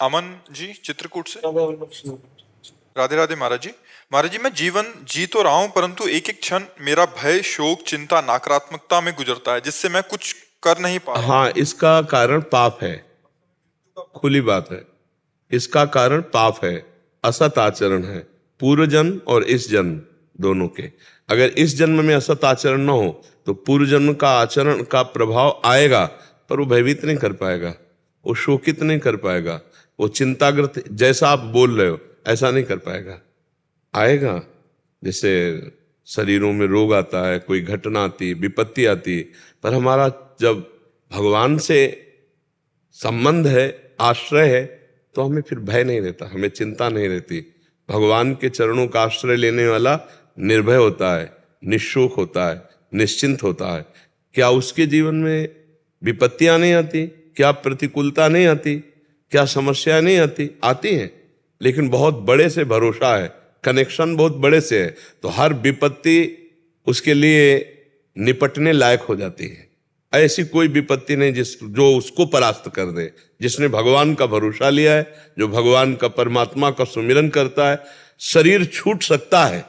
अमन जी चित्रकूट से। राधे राधे महाराज जी। महाराज जी, मैं जीवन जी तो रहा हूं, परंतु एक एक क्षण मेरा भय, शोक, चिंता, नकारात्मकता में गुजरता है, जिससे मैं कुछ कर नहीं पा रहा हूं। हाँ, इसका कारण पाप है, खुली बात है। इसका कारण पाप है, असत आचरण है, पूर्व जन्म और इस जन्म दोनों के। अगर इस जन्म में असत आचरण न हो तो पूर्व जन्म का आचरण का प्रभाव आएगा, पर वो भयभीत नहीं कर पाएगा, वो शोकित नहीं कर पाएगा, वो चिंताग्रस्त, जैसा आप बोल रहे हो ऐसा नहीं कर पाएगा। आएगा, जैसे शरीरों में रोग आता है, कोई घटना आती, विपत्ति आती, पर हमारा जब भगवान से संबंध है, आश्रय है, तो हमें फिर भय नहीं रहता, हमें चिंता नहीं रहती। भगवान के चरणों का आश्रय लेने वाला निर्भय होता है, निःशोक होता है, निश्चिंत होता है। क्या उसके जीवन में विपत्तियां नहीं आती? क्या प्रतिकूलता नहीं आती? क्या समस्या नहीं आती? आती हैं, लेकिन बहुत बड़े से भरोसा है, कनेक्शन बहुत बड़े से है, तो हर विपत्ति उसके लिए निपटने लायक हो जाती है। ऐसी कोई विपत्ति नहीं जो उसको परास्त कर दे। जिसने भगवान का भरोसा लिया है, जो भगवान का, परमात्मा का सुमिरन करता है, शरीर छूट सकता है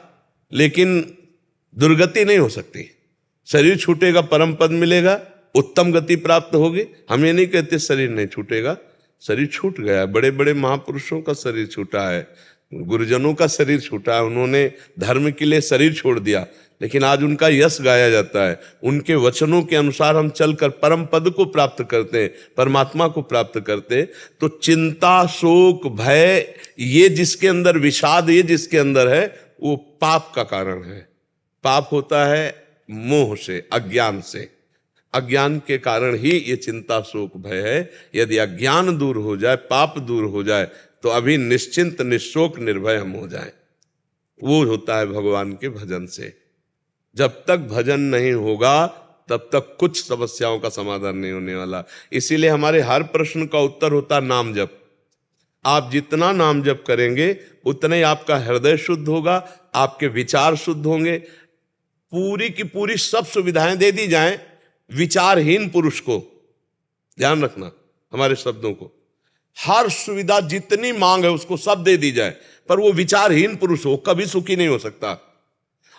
लेकिन दुर्गति नहीं हो सकती। शरीर छूटेगा, परम पद मिलेगा, उत्तम गति प्राप्त होगी। हम ये नहीं कहते शरीर नहीं छूटेगा, शरीर छूट गया। बड़े बड़े महापुरुषों का शरीर छूटा है, गुरुजनों का शरीर छूटा है, उन्होंने धर्म के लिए शरीर छोड़ दिया, लेकिन आज उनका यश गाया जाता है। उनके वचनों के अनुसार हम चलकर परम पद को प्राप्त करते हैं, परमात्मा को प्राप्त करते हैं। तो चिंता, शोक, भय, ये जिसके अंदर, विषाद ये जिसके अंदर है, वो पाप का कारण है। पाप होता है मोह से, अज्ञान से। अज्ञान के कारण ही ये चिंता, शोक, भय है। यदि अज्ञान दूर हो जाए, पाप दूर हो जाए, तो अभी निश्चिंत, निशोक, निर्भय हम हो जाएं। वो होता है भगवान के भजन से। जब तक भजन नहीं होगा तब तक कुछ समस्याओं का समाधान नहीं होने वाला। इसीलिए हमारे हर प्रश्न का उत्तर होता है नाम जप। आप जितना नाम जप करेंगे उतना ही आपका हृदय शुद्ध होगा, आपके विचार शुद्ध होंगे। पूरी की पूरी सब सुविधाएं दे दी जाएं विचारहीन पुरुष को, ध्यान रखना हमारे शब्दों को, हर सुविधा जितनी मांग है उसको सब दे दी जाए, पर वो विचारहीन पुरुष हो, कभी सुखी नहीं हो सकता।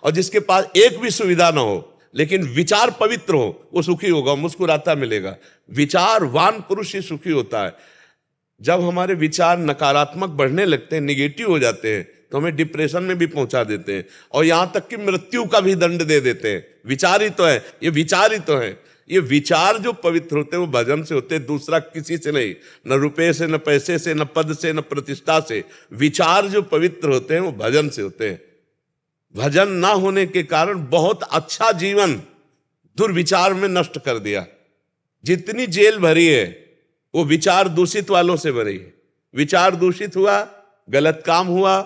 और जिसके पास एक भी सुविधा ना हो लेकिन विचार पवित्र हो, वो सुखी होगा, मुस्कुराता मिलेगा। विचारवान पुरुष ही सुखी होता है। जब हमारे विचार नकारात्मक बढ़ने लगते हैं, निगेटिव हो जाते हैं, तो हमें डिप्रेशन में भी पहुंचा देते हैं, और यहां तक कि मृत्यु का भी दंड दे देते हैं। विचार ही तो है, ये विचार ही तो है। ये विचार जो पवित्र होते हैं वो भजन से होते हैं, दूसरा किसी से नहीं, न रुपये से, न पैसे से, न पद से, न प्रतिष्ठा से। विचार जो पवित्र होते हैं वो भजन से होते हैं। भजन ना होने के कारण बहुत अच्छा जीवन दुर्विचार में नष्ट कर दिया। जितनी जेल भरी है वो विचार दूषित वालों से भरी है। विचार दूषित हुआ, गलत काम हुआ,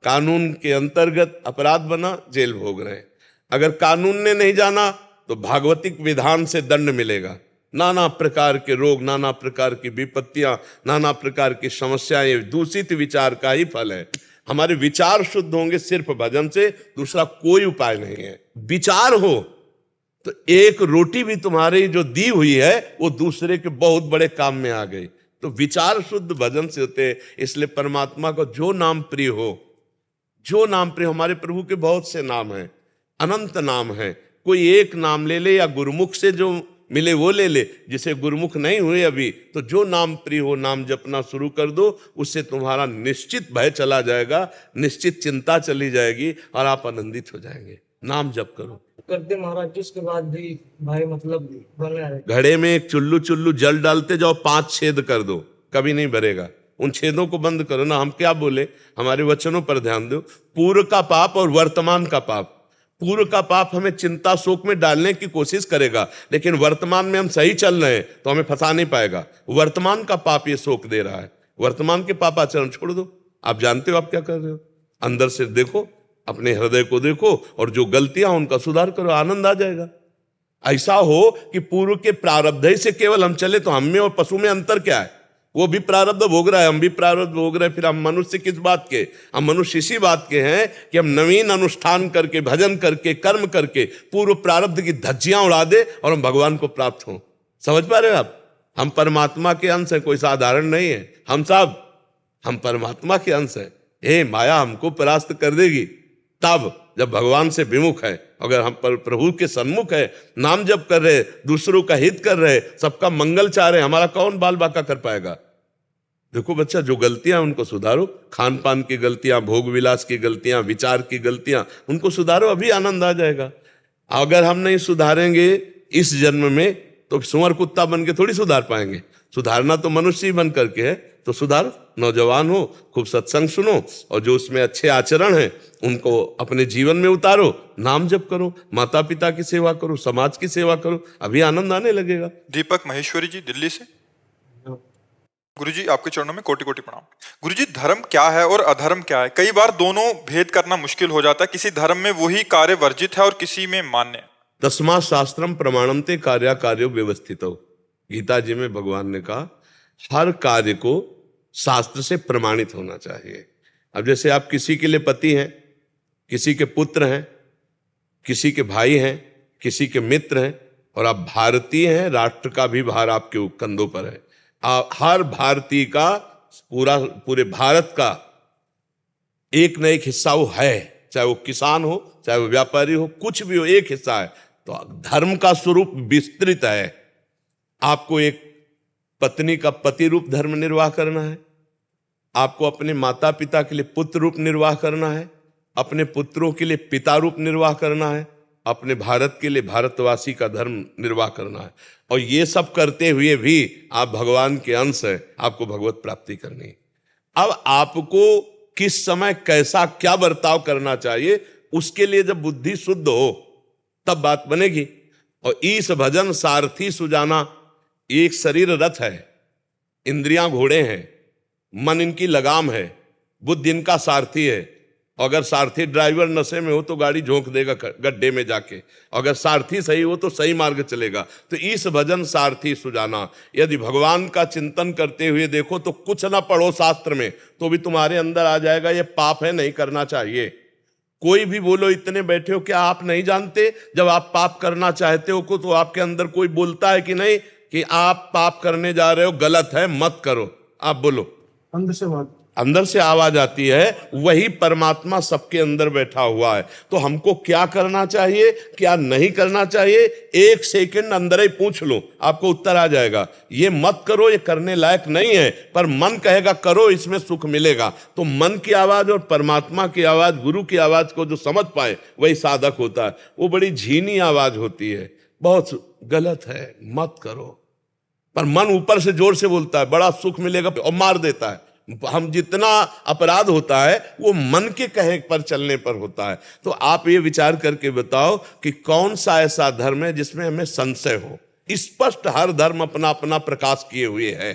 कानून के अंतर्गत अपराध बना, जेल भोग रहे हैं। अगर कानून ने नहीं जाना तो भागवतिक विधान से दंड मिलेगा। नाना प्रकार के रोग, नाना प्रकार की विपत्तियां, नाना प्रकार की समस्याएं दूषित विचार का ही फल है। हमारे विचार शुद्ध होंगे सिर्फ भजन से, दूसरा कोई उपाय नहीं है। विचार हो तो एक रोटी भी तुम्हारी जो दी हुई है वो दूसरे के बहुत बड़े काम में आ गई। तो विचार शुद्ध भजन से होते हैं। इसलिए परमात्मा को जो नाम प्रिय हो, जो नाम प्रिय, हमारे प्रभु के बहुत से नाम हैं, अनंत नाम हैं। कोई एक नाम ले ले, या गुरुमुख से जो मिले वो ले ले। जिसे गुरुमुख नहीं हुए अभी, तो जो नाम प्रिय हो नाम जपना शुरू कर दो, उससे तुम्हारा निश्चित भय चला जाएगा, निश्चित चिंता चली जाएगी और आप आनंदित हो जाएंगे। नाम जप करो। करते महाराज जी, उसके बाद भी भाई मतलब बने रहे। घड़े में एक चुल्लू चुल्लू जल डालते जाओ, 5 छेद कर दो, कभी नहीं भरेगा। उन छेदों को बंद करो ना। हम क्या बोले, हमारे वचनों पर ध्यान दो। पूर्व का पाप और वर्तमान का पाप। पूर्व का पाप हमें चिंता शोक में डालने की कोशिश करेगा, लेकिन वर्तमान में हम सही चल रहे हैं तो हमें फंसा नहीं पाएगा। वर्तमान का पाप ये शोक दे रहा है। वर्तमान के पाप आचरण छोड़ दो। आप जानते हो आप क्या कर रहे हो, अंदर से देखो, अपने हृदय को देखो, और जो गलतियां उनका सुधार करो, आनंद आ जाएगा। ऐसा हो कि पूर्व के प्रारब्ध ही से केवल हम चले, तो हम में और पशु में अंतर क्या है? वो भी प्रारब्ध भोग रहा है, हम भी प्रारब्ध भोग रहे हैं। फिर हम मनुष्य किस बात के? हम मनुष्य इसी बात के हैं कि हम नवीन अनुष्ठान करके, भजन करके, कर्म करके पूर्व प्रारब्ध की धज्जियां उड़ा दे और हम भगवान को प्राप्त हों। समझ पा रहे हो आप? हम परमात्मा के अंश हैं, कोई साधारण नहीं है। हम सब हम परमात्मा के अंश हैं। हे माया हमको परास्त कर देगी तब जब भगवान से विमुख है। अगर हम प्रभु के सन्मुख है, नाम जप कर रहे, दूसरों का हित कर रहे, सबका मंगल चाह रहे, हमारा कौन बाल बाका कर पाएगा। देखो बच्चा, जो गलतियां उनको सुधारो, खान पान की गलतियां, भोग विलास की गलतियां, विचार की गलतियां, उनको सुधारो, अभी आनंद आ जाएगा। अगर हम नहीं सुधारेंगे इस जन्म में तो सुअर कुत्ता बन के थोड़ी सुधार पाएंगे। सुधारना तो मनुष्य ही बन करके है। तो सुधारो, नौजवान हो, खूब सत्संग सुनो, और जो उसमें अच्छे आचरण हैं उनको अपने जीवन में उतारो, नाम जप करो, माता पिता की सेवा करो, समाज की सेवा करो, अभी आनंद आने लगेगा। दीपक महेश्वरी जी दिल्ली से। गुरुजी आपके चरणों में कोटि कोटि प्रणाम। गुरुजी, धर्म क्या है और अधर्म क्या है? कई बार दोनों भेद करना मुश्किल हो जाता है। किसी धर्म में वही कार्य वर्जित है और किसी में मान्य है। तस्मात् शास्त्रम प्रमाणन्ते कार्या कार्यो व्यवस्थितो। गीता जी में भगवान ने कहा हर कार्य को शास्त्र से प्रमाणित होना चाहिए। अब जैसे आप किसी के लिए पति हैं, किसी के पुत्र हैं, किसी के भाई हैं, किसी के मित्र हैं, और आप भारतीय हैं, राष्ट्र का भी भार आपके कंधों पर है। हर भारतीय का, पूरे भारत का एक न एक हिस्सा वो है, चाहे वो किसान हो, चाहे वो व्यापारी हो, कुछ भी हो, एक हिस्सा है। तो धर्म का स्वरूप विस्तृत है। आपको एक पत्नी का पति रूप धर्म निर्वाह करना है, आपको अपने माता पिता के लिए पुत्र रूप निर्वाह करना है, अपने पुत्रों के लिए पिता रूप निर्वाह करना है, अपने भारत के लिए भारतवासी का धर्म निर्वाह करना है। और ये सब करते हुए भी आप भगवान के अंश हैं, आपको भगवत प्राप्ति करनी है। अब आपको किस समय कैसा क्या बर्ताव करना चाहिए, उसके लिए जब बुद्धि शुद्ध हो तब बात बनेगी। और ईश भजन सारथी सुजाना, एक शरीर रथ है, इंद्रियां घोड़े हैं, मन इनकी लगाम है, बुद्धि इनका सारथी है। अगर सारथी ड्राइवर नशे में हो तो गाड़ी झोंक देगा गड्ढे में जाके, अगर सारथी सही हो तो सही मार्ग चलेगा। तो ईश भजन सारथी सुजाना, यदि भगवान का चिंतन करते हुए देखो तो कुछ ना पढ़ो शास्त्र में तो भी तुम्हारे अंदर आ जाएगा ये पाप है, नहीं करना चाहिए। कोई भी बोलो, इतने बैठे हो, क्या आप नहीं जानते जब आप पाप करना चाहते हो तो आपके अंदर कोई बोलता है कि नहीं कि आप पाप करने जा रहे हो, गलत है, मत करो। आप बोलो, अंदर से आवाज आती है, वही परमात्मा सबके अंदर बैठा हुआ है। तो हमको क्या करना चाहिए, क्या नहीं करना चाहिए, एक सेकंड अंदर ही पूछ लो, आपको उत्तर आ जाएगा। ये मत करो, ये करने लायक नहीं है, पर मन कहेगा करो, इसमें सुख मिलेगा। तो मन की आवाज और परमात्मा की आवाज, गुरु की आवाज को जो समझ पाए वही साधक होता है। वो बड़ी झीनी आवाज होती है, बहुत गलत है, मत करो, पर मन ऊपर से जोर से बोलता है बड़ा सुख मिलेगा और मार देता है। हम जितना अपराध होता है वो मन के कहे पर चलने पर होता है। तो आप ये विचार करके बताओ कि कौन सा ऐसा धर्म है जिसमें हमें संशय हो। स्पष्ट हर धर्म अपना अपना प्रकाश किए हुए है।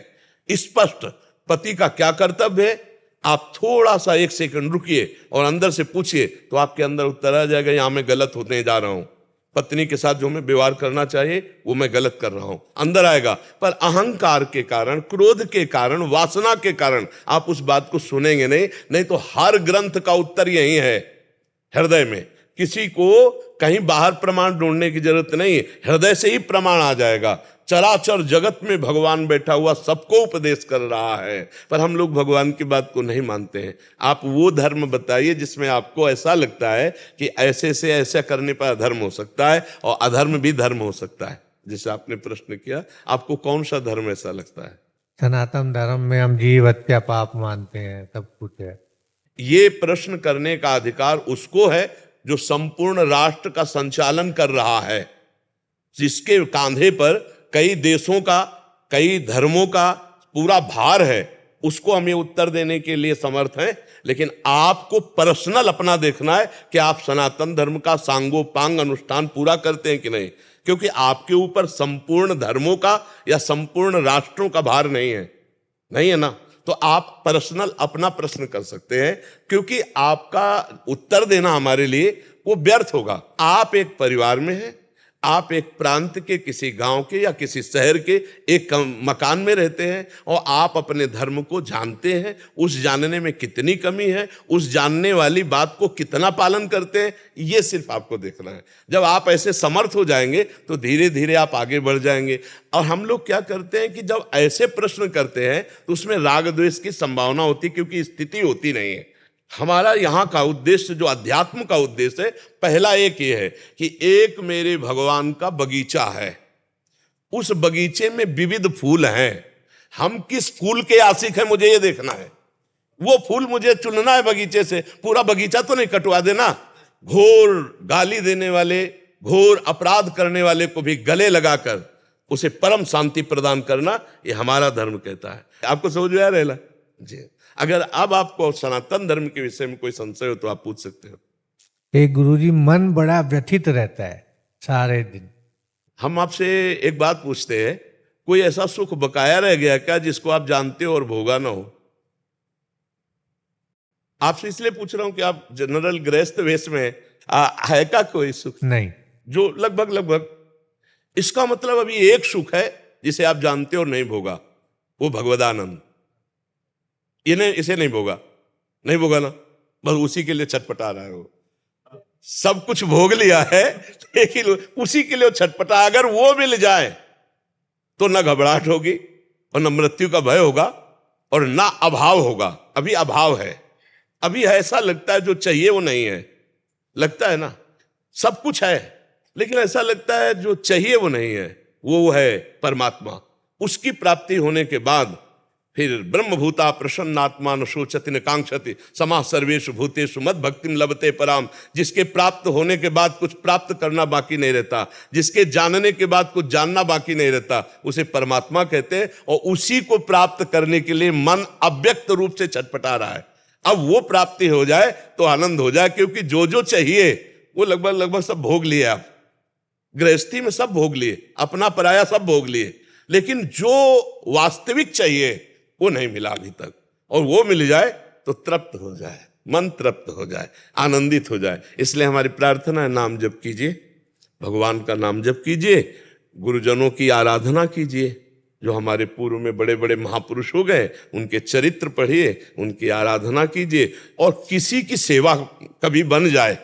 स्पष्ट पति का क्या कर्तव्य है, आप थोड़ा सा एक सेकंड रुकिए और अंदर से पूछिए तो आपके अंदर उत्तर आ जाएगा, यहां मैं गलत होने जा रहा हूं, पत्नी के साथ जो मैं व्यवहार करना चाहिए वो मैं गलत कर रहा हूं, अंदर आएगा। पर अहंकार के कारण, क्रोध के कारण, वासना के कारण आप उस बात को सुनेंगे नहीं तो हर ग्रंथ का उत्तर यही है, हृदय में। किसी को कहीं बाहर प्रमाण ढूंढने की जरूरत नहीं, हृदय से ही प्रमाण आ जाएगा। चराचर जगत में भगवान बैठा हुआ सबको उपदेश कर रहा है, पर हम लोग भगवान की बात को नहीं मानते हैं। आप वो धर्म बताइए जिसमें आपको ऐसा लगता है कि ऐसे से ऐसा करने पर अधर्म हो सकता है और अधर्म भी धर्म हो सकता है। जैसे आपने प्रश्न किया, आपको कौन सा धर्म ऐसा लगता है? सनातन धर्म में हम जीव हत्या पाप मानते हैं, सब कुछ है। ये प्रश्न करने का अधिकार उसको है जो संपूर्ण राष्ट्र का संचालन कर रहा है, जिसके कांधे पर कई देशों का, कई धर्मों का पूरा भार है। उसको हम ये उत्तर देने के लिए समर्थ हैं। लेकिन आपको पर्सनल अपना देखना है कि आप सनातन धर्म का सांगोपांग अनुष्ठान पूरा करते हैं कि नहीं, क्योंकि आपके ऊपर संपूर्ण धर्मों का या संपूर्ण राष्ट्रों का भार नहीं है ना। तो आप पर्सनल अपना प्रश्न कर सकते हैं, क्योंकि आपका उत्तर देना हमारे लिए वो व्यर्थ होगा। आप एक परिवार में हैं, आप एक प्रांत के, किसी गांव के या किसी शहर के एक मकान में रहते हैं और आप अपने धर्म को जानते हैं, उस जानने में कितनी कमी है, उस जानने वाली बात को कितना पालन करते हैं, ये सिर्फ आपको देखना है। जब आप ऐसे समर्थ हो जाएंगे तो धीरे धीरे आप आगे बढ़ जाएंगे। और हम लोग क्या करते हैं कि जब ऐसे प्रश्न करते हैं तो उसमें राग द्वेष की संभावना होती, क्योंकि स्थिति होती नहीं है। हमारा यहाँ का उद्देश्य, जो अध्यात्म का उद्देश्य है, पहला एक ये है कि एक मेरे भगवान का बगीचा है, उस बगीचे में विविध फूल हैं, हम किस फूल के आशिक हैं मुझे ये देखना है। वो फूल मुझे चुनना है बगीचे से, पूरा बगीचा तो नहीं कटवा देना। घोर गाली देने वाले, घोर अपराध करने वाले को भी गले लगाकर उसे परम शांति प्रदान करना, ये हमारा धर्म कहता है। आपको समझ में आ रहा है जी? अगर अब आपको सनातन धर्म के विषय में कोई संशय हो तो आप पूछ सकते हो। एक गुरुजी, मन बड़ा व्यथित रहता है सारे दिन। हम आपसे एक बात पूछते हैं, कोई ऐसा सुख बकाया रह गया क्या जिसको आप जानते हो और भोगा ना हो? आपसे इसलिए पूछ रहा हूं कि आप जनरल गृहस्थ वेश में है का कोई सुख? नहीं। जो लगभग इसका मतलब अभी एक सुख है जिसे आप जानते हो और नहीं भोगा, वो भगवदानंद। इसे नहीं भोगा ना, बस उसी के लिए छटपटा रहा है। वो सब कुछ भोग लिया है लेकिन उसी के लिए छटपटा। अगर वो मिल जाए तो ना घबराहट होगी और न मृत्यु का भय होगा और ना अभाव होगा। अभी अभाव है, अभी ऐसा लगता है जो चाहिए वो नहीं है। लगता है ना सब कुछ है, लेकिन ऐसा लगता है जो चाहिए वो नहीं है। वो है परमात्मा। उसकी प्राप्ति होने के बाद फिर ब्रह्मभूता प्रसन्नात्मा न शोचति न कांक्षति समाः सर्वेषु भूतेषु मद भक्तिम लभते पराम। जिसके प्राप्त होने के बाद कुछ प्राप्त करना बाकी नहीं रहता, जिसके जानने के बाद कुछ जानना बाकी नहीं रहता, उसे परमात्मा कहते हैं। और उसी को प्राप्त करने के लिए मन अव्यक्त रूप से छटपटा रहा है। अब वो प्राप्ति हो जाए तो आनंद हो जाए, क्योंकि जो जो चाहिए वो लगभग सब भोग लिए। आप गृहस्थी में सब भोग लिए, अपना पराया सब भोग लिए, लेकिन जो वास्तविक चाहिए वो नहीं मिला अभी तक। और वो मिल जाए तो तृप्त हो जाए, मन तृप्त हो जाए, आनंदित हो जाए। इसलिए हमारी प्रार्थना है, नाम जप कीजिए, भगवान का नाम जप कीजिए, गुरुजनों की आराधना कीजिए। जो हमारे पूर्व में बड़े बड़े महापुरुष हो गए उनके चरित्र पढ़िए, उनकी आराधना कीजिए। और किसी की सेवा कभी बन जाए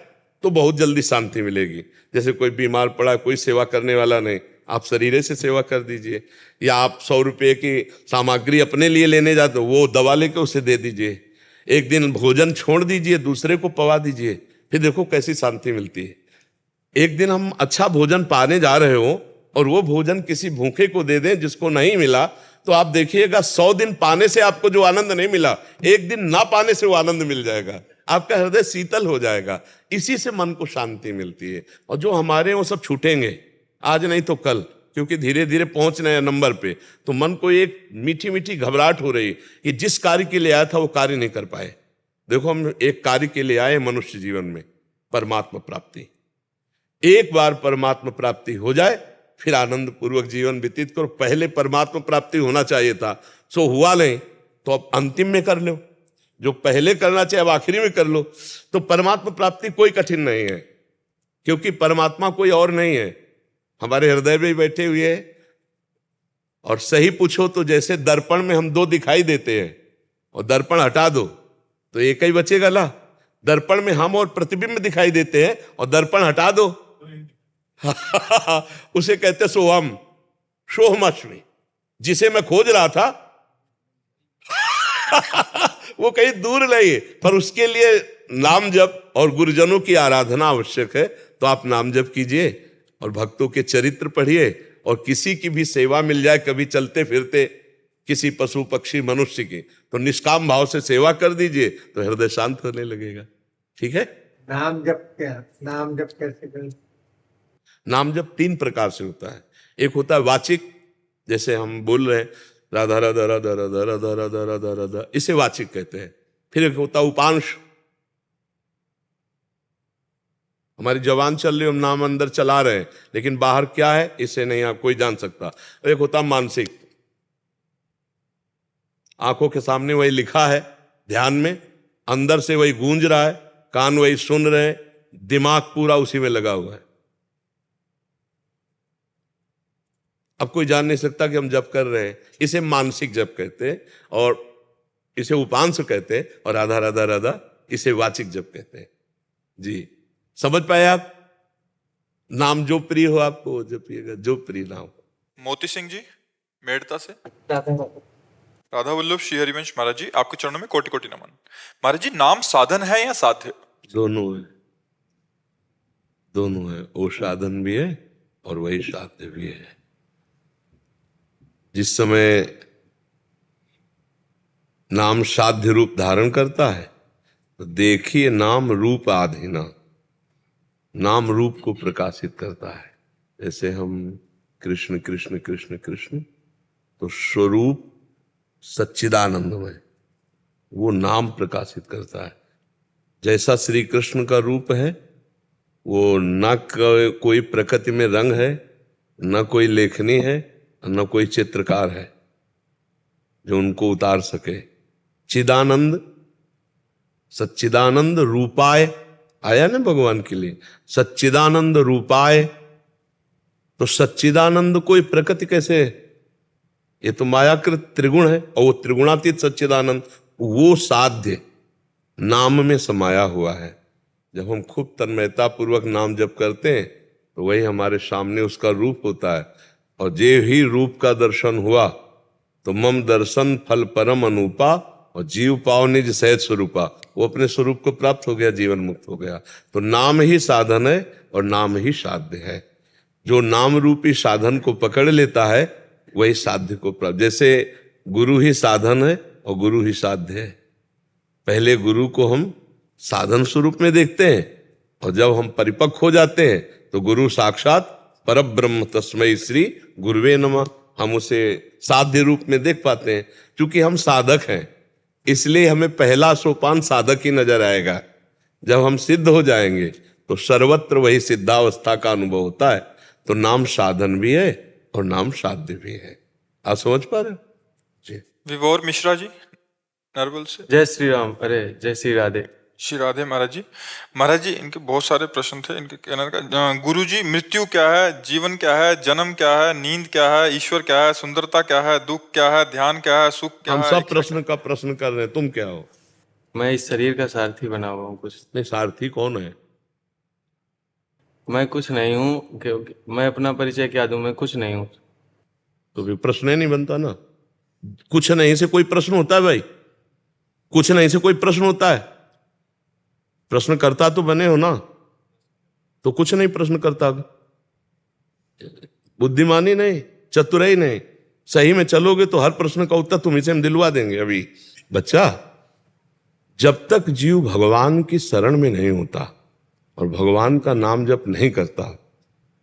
तो बहुत जल्दी शांति मिलेगी। जैसे कोई बीमार पड़ा, कोई सेवा करने वाला नहीं, आप शरीर से सेवा कर दीजिए। या आप 100 रुपये की सामग्री अपने लिए लेने जाते हो, वो दवा लेके उसे दे दीजिए। एक दिन भोजन छोड़ दीजिए, दूसरे को पवा दीजिए, फिर देखो कैसी शांति मिलती है। एक दिन हम अच्छा भोजन पाने जा रहे हो और वो भोजन किसी भूखे को दे दें जिसको नहीं मिला, तो आप देखिएगा 100 दिन पाने से आपको जो आनंद नहीं मिला, एक दिन ना पाने से वो आनंद मिल जाएगा। आपका हृदय शीतल हो जाएगा। इसी से मन को शांति मिलती है। और जो हमारे वो सब छूटेंगे, आज नहीं तो कल, क्योंकि धीरे धीरे पहुंच रहे हैं नंबर पे, तो मन को एक मीठी मीठी घबराहट हो रही कि जिस कार्य के लिए आया था वो कार्य नहीं कर पाए। देखो, हम एक कार्य के लिए आए मनुष्य जीवन में, परमात्मा प्राप्ति। एक बार परमात्मा प्राप्ति हो जाए फिर आनंद पूर्वक जीवन व्यतीत करो। पहले परमात्मा प्राप्ति होना चाहिए था, सो हुआ नहीं तो अब अंतिम में कर लो। जो पहले करना चाहिए अब आखिरी में कर लो। तो परमात्मा प्राप्ति कोई कठिन नहीं है, क्योंकि परमात्मा कोई और नहीं है, हमारे हृदय में बैठे हुए हैं। और सही पूछो तो जैसे दर्पण में हम दो दिखाई देते हैं और दर्पण हटा दो तो एक ही बचेगा ना। दर्पण में हम और प्रतिबिंब दिखाई देते हैं और दर्पण हटा दो उसे कहते सोहम, सोहमश्मी। जिसे मैं खोज रहा था वो कहीं दूर नहीं है, पर उसके लिए नाम जप और गुरुजनों की आराधना आवश्यक है। तो आप नाम जप कीजिए और भक्तों के चरित्र पढ़िए। और किसी की भी सेवा मिल जाए, कभी चलते फिरते किसी पशु पक्षी मनुष्य की, तो निष्काम भाव से सेवा कर दीजिए तो हृदय शांत होने लगेगा। ठीक है? नाम जप कैसे करें? नाम जप 3 प्रकार से होता है। एक होता है वाचिक, जैसे हम बोल रहे हैं राधा राधा राधा राधा राधा राधा राधा राधा, इसे वाचिक कहते हैं। फिर एक होता है उपांश, हमारी जवान चल रही, हम नाम अंदर चला रहे हैं, लेकिन बाहर क्या है इसे नहीं आप कोई जान सकता। एक होता है मानसिक, आंखों के सामने वही लिखा है, ध्यान में अंदर से वही गूंज रहा है, कान वही सुन रहे हैं, दिमाग पूरा उसी में लगा हुआ है। अब कोई जान नहीं सकता कि हम जप कर रहे हैं। इसे मानसिक जप कहते हैं, और इसे उपांश कहते हैं, और राधा राधा राधा इसे वाचिक जप कहते हैं। जी, समझ पाए आप? नाम जो प्रिय हो आपको वो जपिएगा, जो प्रिय ना हो। मोती सिंह जी मेड़ता से। राधा राधा वल्लभ श्री हरिवंश महाराज जी, आपके चरणों में कोटि कोटि नमन। महाराज जी, नाम साधन है या साध्य? दोनों है, दोनों है। वो साधन भी है और वही साध्य भी है। जिस समय नाम साध्य रूप धारण करता है तो देखिए, नाम रूप आधीना, नाम रूप को प्रकाशित करता है। जैसे हम कृष्ण कृष्ण कृष्ण कृष्ण, तो स्वरूप सच्चिदानंदमय, वो नाम प्रकाशित करता है। जैसा श्री कृष्ण का रूप है, वो न कोई प्रकृति में रंग है, न कोई लेखनी है, न कोई चित्रकार है जो उनको उतार सके। चिदानंद, सच्चिदानंद रूपाय आया ना भगवान के लिए, सच्चिदानंद रूपाय। तो सच्चिदानंद कोई प्रकृति कैसे है? ये तो मायाकृत त्रिगुण है, और वो त्रिगुणातीत सच्चिदानंद, वो साध्य नाम में समाया हुआ है। जब हम खूब तन्मयता पूर्वक नाम जप करते हैं तो वही हमारे सामने उसका रूप होता है। और जे ही रूप का दर्शन हुआ तो मम दर्शन फल परम अनूपा, और जीव पाव निज सहज स्वरूपा, वो अपने स्वरूप को प्राप्त हो गया, जीवन मुक्त हो गया। तो नाम ही साधन है और नाम ही साध्य है। जो नाम रूपी साधन को पकड़ लेता है वही साध्य को प्राप्त। जैसे गुरु ही साधन है और गुरु ही साध्य है। पहले गुरु को हम साधन स्वरूप में देखते हैं, और जब हम परिपक्व हो जाते हैं तो गुरु साक्षात परब्रह्म तस्मै श्री गुरुवे नमः, हम उसे साध्य रूप में देख पाते हैं। क्योंकि हम साधक हैं, इसलिए हमें पहला सोपान साधक ही नजर आएगा। जब हम सिद्ध हो जाएंगे तो सर्वत्र वही सिद्धावस्था का अनुभव होता है। तो नाम साधन भी है और नाम साध्य भी है। आप समझ पा रहे हो जी? विभोर मिश्रा जी नरवल से। जय श्री राम। अरे जय श्री राधे। श्री राधे महाराज जी। महाराज जी, इनके बहुत सारे प्रश्न थे। इनके कहने का, गुरु जी, मृत्यु क्या है, जीवन क्या है, जन्म क्या है, नींद क्या है, ईश्वर क्या है, सुंदरता क्या है, दुख क्या है, ध्यान क्या है, सुख क्या हम है? सब प्रश्न का प्रश्न कर रहे हैं, तुम क्या हो? मैं इस शरीर का सारथी बना हुआ हूँ कुछ। नहीं, सारथी कौन है? मैं कुछ नहीं हूँ, क्योंकि मैं अपना परिचय क्या दूं, मैं कुछ नहीं हूँ। तो फिर प्रश्न ही नहीं बनता ना। कुछ नहीं से कोई प्रश्न होता है भाई? कुछ नहीं से कोई प्रश्न होता है? प्रश्न करता तो बने हो ना, तो कुछ नहीं प्रश्न करता। बुद्धिमानी नहीं, चतुराई नहीं, सही में चलोगे तो हर प्रश्न का उत्तर तुम्हें से हम दिलवा देंगे। अभी बच्चा, जब तक जीव भगवान की शरण में नहीं होता और भगवान का नाम जप नहीं करता,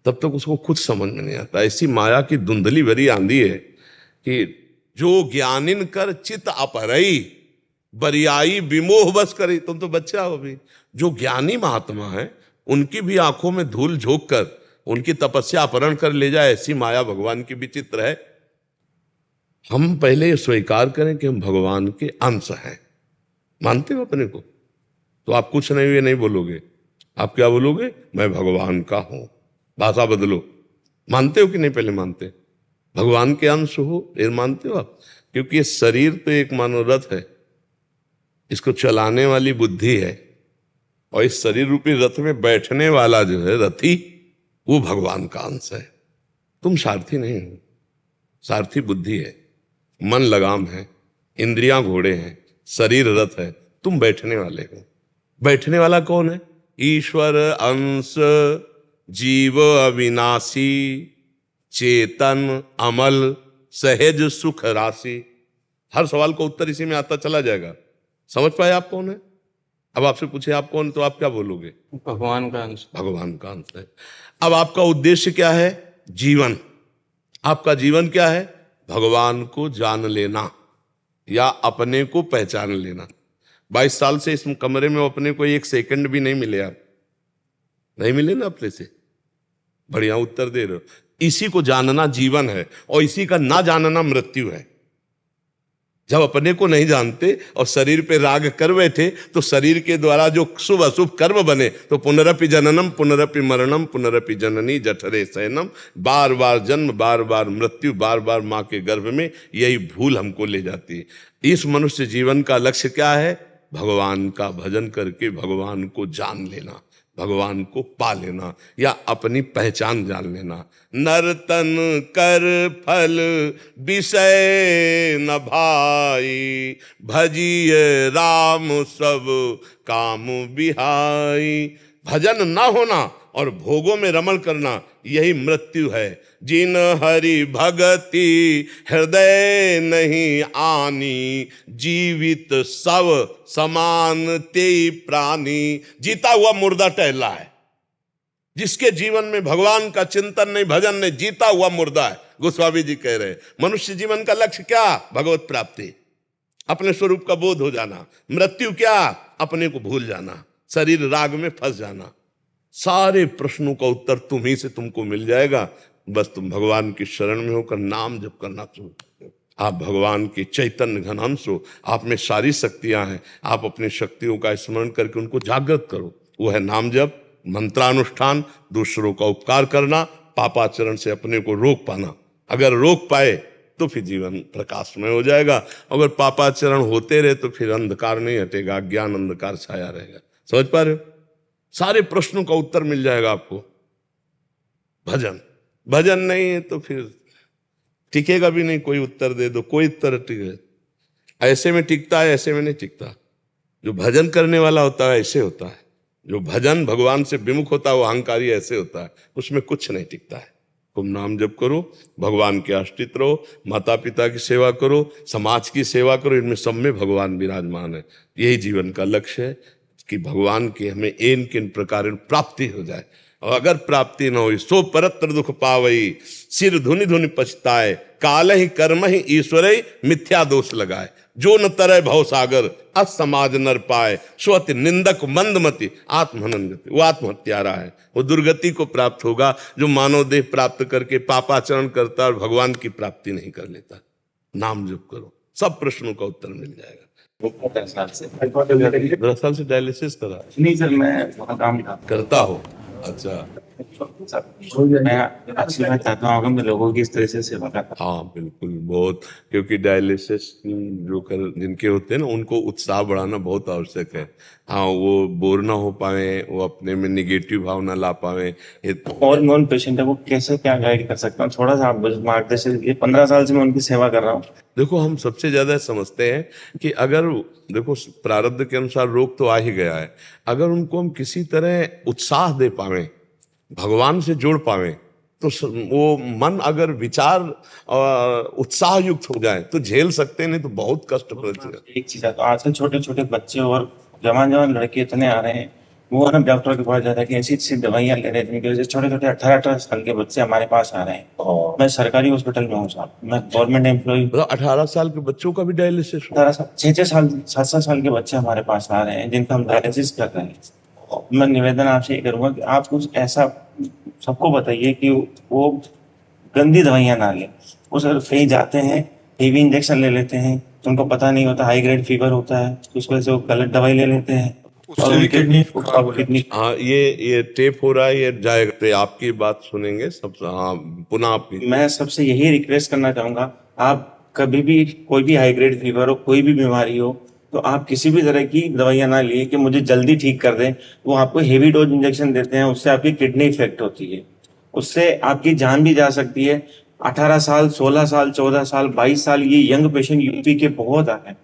तब तक उसको कुछ समझ में नहीं आता। ऐसी माया की धुंधली भरी आंधी है कि जो ज्ञानिन कर चित अपहरई, बरियाई विमोह बस करी। तुम तो बच्चा हो अभी। जो ज्ञानी महात्मा है उनकी भी आंखों में धूल झोंक कर उनकी तपस्या अपहरण कर ले जाए, ऐसी माया भगवान की विचित्र है। हम पहले स्वीकार करें कि हम भगवान के अंश हैं। मानते हो अपने को? तो आप कुछ नहीं हुए नहीं बोलोगे। आप क्या बोलोगे? मैं भगवान का हूं। भाषा बदलो। मानते हो कि नहीं? पहले मानते भगवान के अंश हो, ये मानते हो आप? क्योंकि ये शरीर तो एक मानो रथ है, इसको चलाने वाली बुद्धि है, और इस शरीर रूपी रथ में बैठने वाला जो है रथी, वो भगवान का अंश है। तुम सारथी नहीं हो। सारथी बुद्धि है, मन लगाम है, इंद्रियां घोड़े हैं, शरीर रथ है, तुम बैठने वाले हो। बैठने वाला कौन है? ईश्वर अंश, जीव अविनाशी, चेतन अमल, सहज सुख राशि। हर सवाल का उत्तर इसी में आता चला जाएगा। समझ पाए आप कौन है? अब आपसे पूछे आप कौन, तो आप क्या बोलोगे? भगवान का अंश। भगवान का अंश है। अब आपका उद्देश्य क्या है? जीवन। आपका जीवन क्या है? भगवान को जान लेना या अपने को पहचान लेना। 22 साल से इस कमरे में अपने को एक सेकंड भी नहीं मिले। आप नहीं मिले ना अपने से? बढ़िया उत्तर दे रहे हो। इसी को जानना जीवन है, और इसी का ना जानना मृत्यु है। जब अपने को नहीं जानते और शरीर पे राग कर बैठे तो शरीर के द्वारा जो शुभ अशुभ कर्म बने तो पुनरपि जननम पुनरपि मरणम पुनरपि जननी जठरे शयनम, बार बार जन्म, बार बार मृत्यु, बार बार माँ के गर्भ में, यही भूल हमको ले जाती है। इस मनुष्य जीवन का लक्ष्य क्या है? भगवान का भजन करके भगवान को जान लेना, भगवान को पा लेना या अपनी पहचान जान लेना। नर्तन कर फल विषय न भाई, भजिए राम सब काम बिहाई। भजन ना होना और भोगों में रमण करना यही मृत्यु है। जिन हरि भगति हृदय नहीं आनी, जीवित सब समान ते प्राणी। जीता हुआ मुर्दा टहला है, जिसके जीवन में भगवान का चिंतन नहीं, भजन नहीं, जीता हुआ मुर्दा है। गोस्वामी जी कह रहे हैं मनुष्य जीवन का लक्ष्य क्या? भगवत प्राप्ति, अपने स्वरूप का बोध हो जाना। मृत्यु क्या? अपने को भूल जाना, शरीर राग में फंस जाना। सारे प्रश्नों का उत्तर तुम्ही से तुमको मिल जाएगा, बस तुम भगवान की शरण में होकर नाम जप करना शुरू करो। आप भगवान के चैतन्य घन अंश हो, आप में सारी शक्तियां हैं। आप अपनी शक्तियों का स्मरण करके उनको जागृत करो। वो है नाम जप, मंत्रानुष्ठान, दूसरों का उपकार करना, पापाचरण से अपने को रोक पाना। अगर रोक पाए तो फिर जीवन प्रकाशमय हो जाएगा। अगर पापाचरण होते रहे तो फिर अंधकार नहीं हटेगा, ज्ञान अंधकार छाया रहेगा। समझ पा रहे हो? सारे प्रश्नों का उत्तर मिल जाएगा आपको। भजन, भजन नहीं है तो फिर टिकेगा भी नहीं। कोई उत्तर दे दो, कोई उत्तर टिके, ऐसे में टिकता है, ऐसे में नहीं टिकता। जो भजन करने वाला होता है ऐसे होता है, जो भजन भगवान से विमुख होता है वो अहंकारी ऐसे होता है, उसमें कुछ नहीं टिकता है। तुम नाम जप करो, भगवान के आश्रित रहो, माता पिता की सेवा करो, समाज की सेवा करो, इनमें सब में भगवान विराजमान है। यही जीवन का लक्ष्य है कि भगवान की हमें एन किन प्रकार प्राप्ति हो जाए। और अगर प्राप्ति न हो सो परत्र दुख पावई, सिर धुनि धुनि पछताए, काल ही कर्म ही ईश्वर मिथ्या दोष लगाए। जो न तरय भव सागर असमाज नर पाए, स्वति निंदक मंदमति आत्महनन गति। वो आत्महत्यारा है, वो दुर्गति को प्राप्त होगा जो मानव देह प्राप्त करके पापाचरण करता और भगवान की प्राप्ति नहीं कर लेता। नाम जप करो, सब प्रश्नों का उत्तर मिल जाएगा। 10 साल से 10 साल से डायलिसिस करा? नहीं सर, मैं वहाँ काम करता हो? अच्छा, मैं अच्छी बात चाहता हूँ कि मैं लोगों की इस तरह से सेवा करता हाँ बिल्कुल, बहुत। क्योंकि डायलिसिस जो कर जिनके होते हैं ना, उनको उत्साह बढ़ाना बहुत आवश्यक है। हाँ, वो बोर ना हो पाए, वो अपने में निगेटिव भावना ला पाए। हूँ। और मैं उन पेशेंट को कैसे क्या गाइड कर सकता हूँ, थोड़ा सा आप मार्गदर्शन। ये 15 साल से मैं उनकी सेवा कर रहा हूँ। देखो, हम सबसे ज्यादा समझते हैं कि अगर देखो प्रारब्ध के अनुसार रोग तो आ ही गया है, अगर उनको हम किसी तरह उत्साह दे पावे, भगवान से जोड़ पावे, तो वो मन अगर विचार उत्साह युक्त हो जाए तो झेल सकते हैं, नहीं तो बहुत कष्ट पड़ेगा। एक चीज है, तो आजकल छोटे छोटे बच्चे और जवान लड़के इतने आ रहे हैं, वो ना डॉक्टर के पास जाता है कि ऐसी ऐसी दवाइयाँ ले रहे हैं, जिनकी छोटे छोटे 18 साल के बच्चे हमारे पास आ रहे हैं। मैं सरकारी हॉस्पिटल में हूँ साहब, मैं गवर्नमेंट एम्प्लॉय। 18 साल के बच्चों का भी डायलिसिस? 6 साल 7 साल के बच्चे हमारे पास आ रहे हैं जिनका हम डायलिसिस कर रहे हैं। मैं निवेदन आपसे ये करूंगा कि आप कुछ ऐसा सबको बताइए कि वो गंदी दवाइयाँ ना लें। वो सर कहीं जाते हैं, हेवी इंजेक्शन ले लेते हैं, तो उनको पता नहीं होता, हाई ग्रेड फीवर होता है, उस वजह से वो गलत दवाई ले लेते हैं और उनकी किडनी। हाँ, ये टेप हो रहा है, ये जाएगा तो आपकी बात सुनेंगे सब। हाँ, पुनः आपकी। मैं सबसे यही रिक्वेस्ट करना चाहूंगा, आप कभी भी कोई भी हाई ग्रेड फीवर हो, कोई भी बीमारी हो, तो आप किसी भी तरह की दवाइयाँ ना लिए कि मुझे जल्दी ठीक कर दें। वो आपको हेवी डोज इंजेक्शन देते हैं, उससे आपकी किडनी इफेक्ट होती है, उससे आपकी जान भी जा सकती है। 18 साल 16 साल 14 साल 22 साल ये यंग पेशेंट यूपी के बहुत आ रहे हैं,